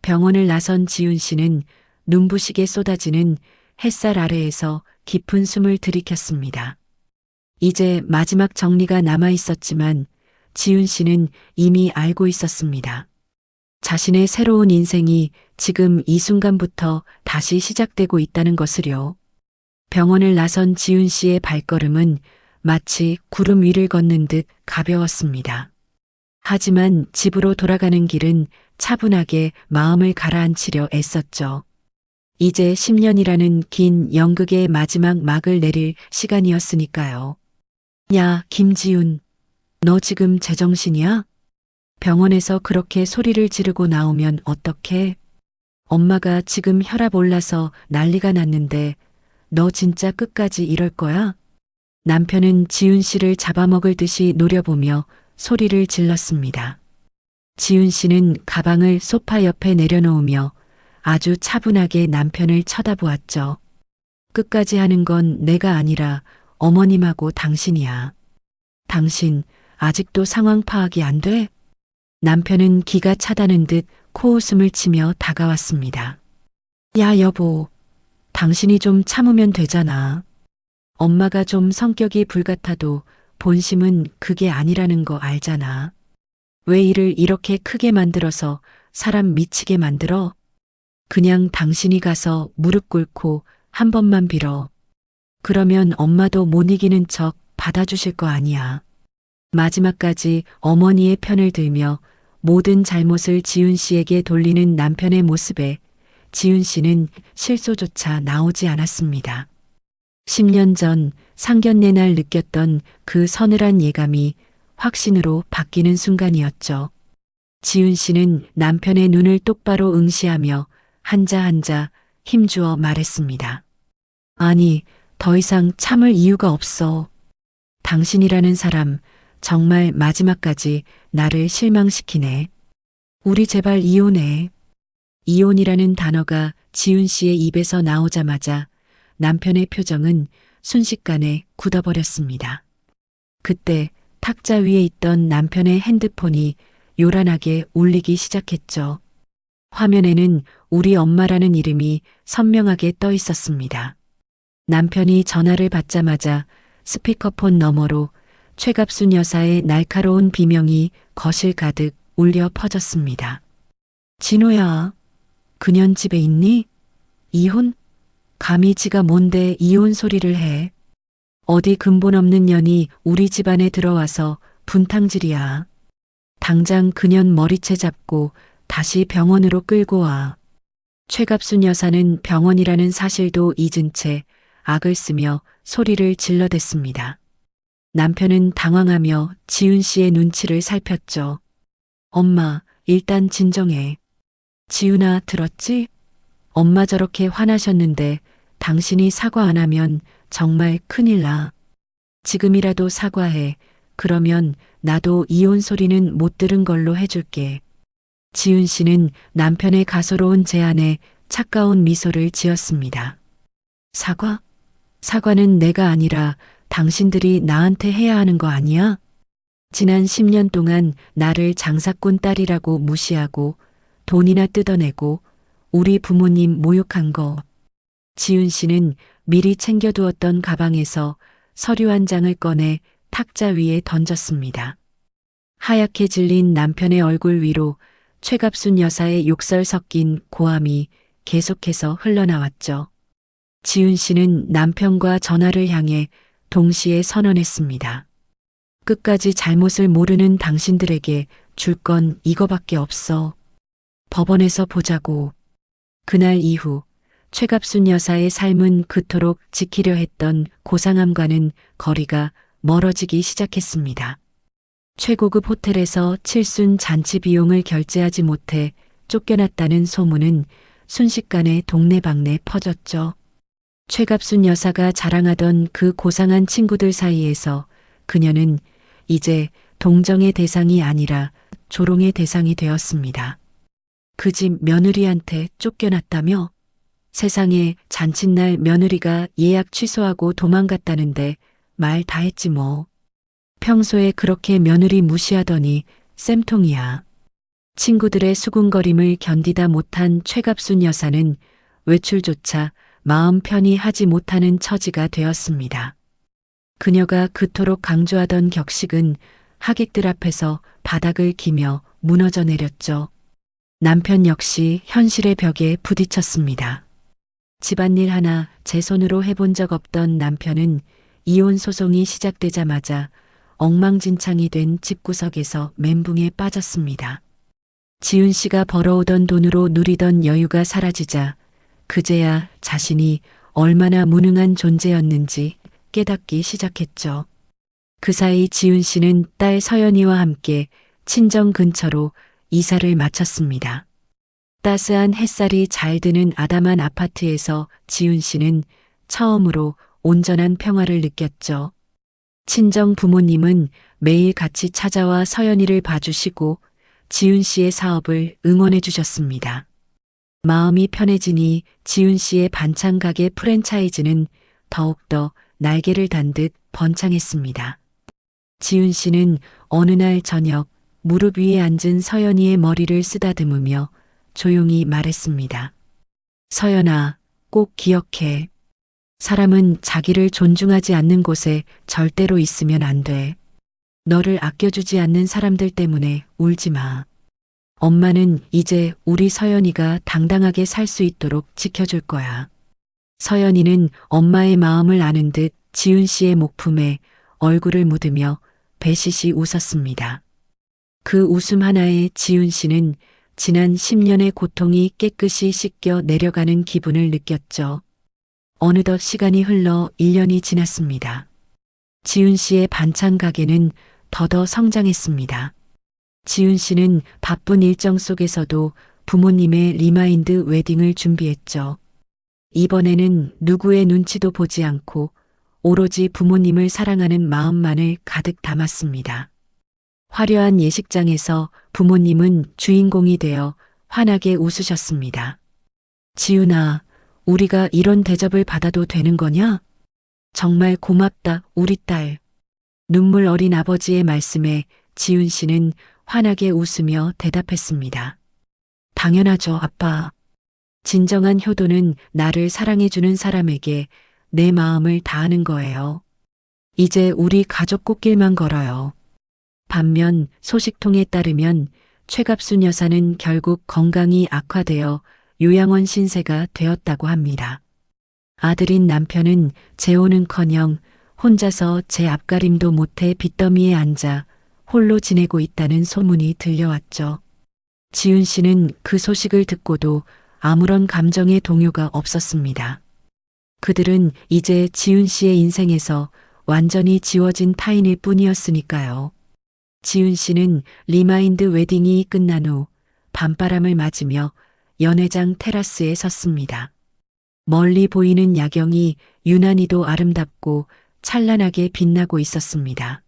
병원을 나선 지훈 씨는 눈부시게 쏟아지는 햇살 아래에서 깊은 숨을 들이켰습니다. 이제 마지막 정리가 남아 있었지만 지훈 씨는 이미 알고 있었습니다. 자신의 새로운 인생이 지금 이 순간부터 다시 시작되고 있다는 것을요. 병원을 나선 지훈 씨의 발걸음은 마치 구름 위를 걷는 듯 가벼웠습니다. 하지만 집으로 돌아가는 길은 차분하게 마음을 가라앉히려 애썼죠. 이제 10년이라는 긴 연극의 마지막 막을 내릴 시간이었으니까요. 야, 김지훈, 너 지금 제정신이야? 병원에서 그렇게 소리를 지르고 나오면 어떡해? 엄마가 지금 혈압 올라서 난리가 났는데 너 진짜 끝까지 이럴 거야? 남편은 지훈 씨를 잡아먹을 듯이 노려보며 소리를 질렀습니다. 지훈 씨는 가방을 소파 옆에 내려놓으며 아주 차분하게 남편을 쳐다보았죠. 끝까지 하는 건 내가 아니라 어머님하고 당신이야. 당신 아직도 상황 파악이 안 돼? 남편은 기가 차다는 듯 코웃음을 치며 다가왔습니다. 야, 여보. 당신이 좀 참으면 되잖아. 엄마가 좀 성격이 불같아도 본심은 그게 아니라는 거 알잖아. 왜 일을 이렇게 크게 만들어서 사람 미치게 만들어? 그냥 당신이 가서 무릎 꿇고 한 번만 빌어. 그러면 엄마도 못 이기는 척 받아주실 거 아니야. 마지막까지 어머니의 편을 들며 모든 잘못을 지훈 씨에게 돌리는 남편의 모습에 지훈 씨는 실소조차 나오지 않았습니다. 10년 전 상견례 날 느꼈던 그 서늘한 예감이 확신으로 바뀌는 순간이었죠. 지훈 씨는 남편의 눈을 똑바로 응시하며 한자 한자 힘주어 말했습니다. 아니, 더 이상 참을 이유가 없어. 당신이라는 사람 정말 마지막까지 나를 실망시키네. 우리 제발 이혼해. 이혼이라는 단어가 지훈 씨의 입에서 나오자마자 남편의 표정은 순식간에 굳어버렸습니다. 그때 탁자 위에 있던 남편의 핸드폰이 요란하게 울리기 시작했죠. 화면에는 우리 엄마라는 이름이 선명하게 떠 있었습니다. 남편이 전화를 받자마자 스피커폰 너머로 최갑순 여사의 날카로운 비명이 거실 가득 울려 퍼졌습니다. 진호야, 그년 집에 있니? 이혼? 감히 지가 뭔데 이혼 소리를 해. 어디 근본 없는 년이 우리 집안에 들어와서 분탕질이야. 당장 그년 머리채 잡고 다시 병원으로 끌고 와. 최갑순 여사는 병원이라는 사실도 잊은 채 악을 쓰며 소리를 질러댔습니다. 남편은 당황하며 지훈 씨의 눈치를 살폈죠. 엄마, 일단 진정해. 지훈아, 들었지? 엄마 저렇게 화나셨는데 당신이 사과 안 하면 정말 큰일 나. 지금이라도 사과해. 그러면 나도 이혼 소리는 못 들은 걸로 해줄게. 지훈 씨는 남편의 가소로운 제안에 차가운 미소를 지었습니다. 사과? 사과는 내가 아니라 당신들이 나한테 해야 하는 거 아니야? 지난 10년 동안 나를 장사꾼 딸이라고 무시하고 돈이나 뜯어내고 우리 부모님 모욕한 거. 지훈 씨는 미리 챙겨두었던 가방에서 서류 한 장을 꺼내 탁자 위에 던졌습니다. 하얗게 질린 남편의 얼굴 위로 최갑순 여사의 욕설 섞인 고함이 계속해서 흘러나왔죠. 지훈 씨는 남편과 전화를 향해 동시에 선언했습니다. 끝까지 잘못을 모르는 당신들에게 줄 건 이거밖에 없어. 법원에서 보자고. 그날 이후 최갑순 여사의 삶은 그토록 지키려 했던 고상함과는 거리가 멀어지기 시작했습니다. 최고급 호텔에서 칠순 잔치 비용을 결제하지 못해 쫓겨났다는 소문은 순식간에 동네방네 퍼졌죠. 최갑순 여사가 자랑하던 그 고상한 친구들 사이에서 그녀는 이제 동정의 대상이 아니라 조롱의 대상이 되었습니다. 그 집 며느리한테 쫓겨났다며? 세상에, 잔칫날 며느리가 예약 취소하고 도망갔다는데 말 다 했지 뭐. 평소에 그렇게 며느리 무시하더니 쌤통이야. 친구들의 수군거림을 견디다 못한 최갑순 여사는 외출조차 마음 편히 하지 못하는 처지가 되었습니다. 그녀가 그토록 강조하던 격식은 하객들 앞에서 바닥을 기며 무너져 내렸죠. 남편 역시 현실의 벽에 부딪혔습니다. 집안일 하나 제 손으로 해본 적 없던 남편은 이혼 소송이 시작되자마자 엉망진창이 된 집구석에서 멘붕에 빠졌습니다. 지훈 씨가 벌어오던 돈으로 누리던 여유가 사라지자 그제야 자신이 얼마나 무능한 존재였는지 깨닫기 시작했죠. 그 사이 지훈 씨는 딸 서연이와 함께 친정 근처로 이사를 마쳤습니다. 따스한 햇살이 잘 드는 아담한 아파트에서 지훈 씨는 처음으로 온전한 평화를 느꼈죠. 친정 부모님은 매일 같이 찾아와 서연이를 봐주시고 지훈 씨의 사업을 응원해 주셨습니다. 마음이 편해지니 지훈 씨의 반찬 가게 프랜차이즈는 더욱더 날개를 단 듯 번창했습니다. 지훈 씨는 어느 날 저녁 무릎 위에 앉은 서연이의 머리를 쓰다듬으며 조용히 말했습니다. 서연아, 꼭 기억해. 사람은 자기를 존중하지 않는 곳에 절대로 있으면 안 돼. 너를 아껴주지 않는 사람들 때문에 울지 마. 엄마는 이제 우리 서연이가 당당하게 살 수 있도록 지켜줄 거야. 서연이는 엄마의 마음을 아는 듯 지훈 씨의 목품에 얼굴을 묻으며 배시시 웃었습니다. 그 웃음 하나에 지훈 씨는 지난 10년의 고통이 깨끗이 씻겨 내려가는 기분을 느꼈죠. 어느덧 시간이 흘러 1년이 지났습니다. 지훈 씨의 반찬 가게는 더더 성장했습니다. 지훈 씨는 바쁜 일정 속에서도 부모님의 리마인드 웨딩을 준비했죠. 이번에는 누구의 눈치도 보지 않고 오로지 부모님을 사랑하는 마음만을 가득 담았습니다. 화려한 예식장에서 부모님은 주인공이 되어 환하게 웃으셨습니다. 지훈아, 우리가 이런 대접을 받아도 되는 거냐? 정말 고맙다, 우리 딸. 눈물 어린 아버지의 말씀에 지훈 씨는 환하게 웃으며 대답했습니다. 당연하죠, 아빠. 진정한 효도는 나를 사랑해주는 사람에게 내 마음을 다하는 거예요. 이제 우리 가족 꽃길만 걸어요. 반면 소식통에 따르면 최갑순 여사는 결국 건강이 악화되어 요양원 신세가 되었다고 합니다. 아들인 남편은 재혼은커녕 혼자서 제 앞가림도 못해 빚더미에 앉아 홀로 지내고 있다는 소문이 들려왔죠. 지훈 씨는 그 소식을 듣고도 아무런 감정의 동요가 없었습니다. 그들은 이제 지훈 씨의 인생에서 완전히 지워진 타인일 뿐이었으니까요. 지훈 씨는 리마인드 웨딩이 끝난 후 밤바람을 맞으며 연회장 테라스에 섰습니다. 멀리 보이는 야경이 유난히도 아름답고 찬란하게 빛나고 있었습니다.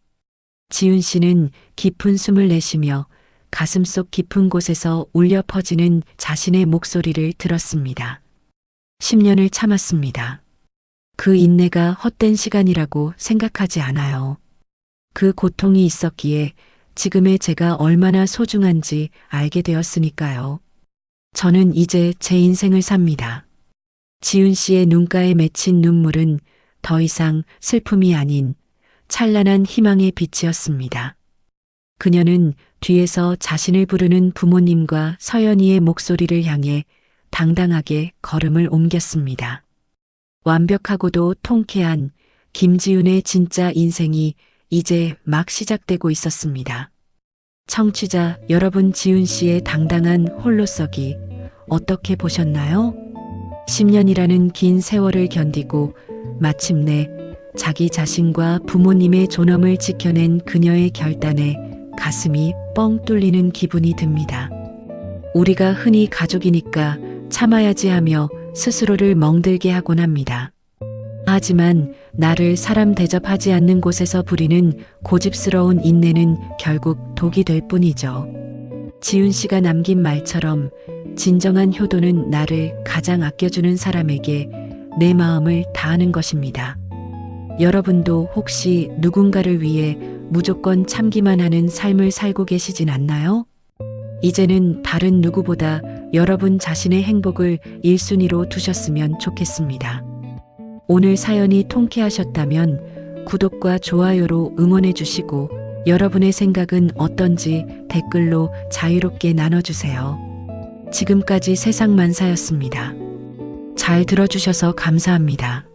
지훈 씨는 깊은 숨을 내쉬며 가슴속 깊은 곳에서 울려 퍼지는 자신의 목소리를 들었습니다. 10년을 참았습니다. 그 인내가 헛된 시간이라고 생각하지 않아요. 그 고통이 있었기에 지금의 제가 얼마나 소중한지 알게 되었으니까요. 저는 이제 제 인생을 삽니다. 지훈 씨의 눈가에 맺힌 눈물은 더 이상 슬픔이 아닌 찬란한 희망의 빛이었습니다. 그녀는 뒤에서 자신을 부르는 부모님과 서연이의 목소리를 향해 당당하게 걸음을 옮겼습니다. 완벽하고도 통쾌한 김지윤의 진짜 인생이 이제 막 시작되고 있었습니다. 청취자 여러분, 지윤 씨의 당당한 홀로서기 어떻게 보셨나요? 10년이라는 긴 세월을 견디고 마침내 자기 자신과 부모님의 존엄을 지켜낸 그녀의 결단에 가슴이 뻥 뚫리는 기분이 듭니다. 우리가 흔히 가족이니까 참아야지 하며 스스로를 멍들게 하곤 합니다. 하지만 나를 사람 대접하지 않는 곳에서 부리는 고집스러운 인내는 결국 독이 될 뿐이죠. 지윤 씨가 남긴 말처럼 진정한 효도는 나를 가장 아껴주는 사람에게 내 마음을 다하는 것입니다. 여러분도 혹시 누군가를 위해 무조건 참기만 하는 삶을 살고 계시진 않나요? 이제는 다른 누구보다 여러분 자신의 행복을 1순위로 두셨으면 좋겠습니다. 오늘 사연이 통쾌하셨다면 구독과 좋아요로 응원해 주시고 여러분의 생각은 어떤지 댓글로 자유롭게 나눠주세요. 지금까지 세상만사였습니다. 잘 들어주셔서 감사합니다.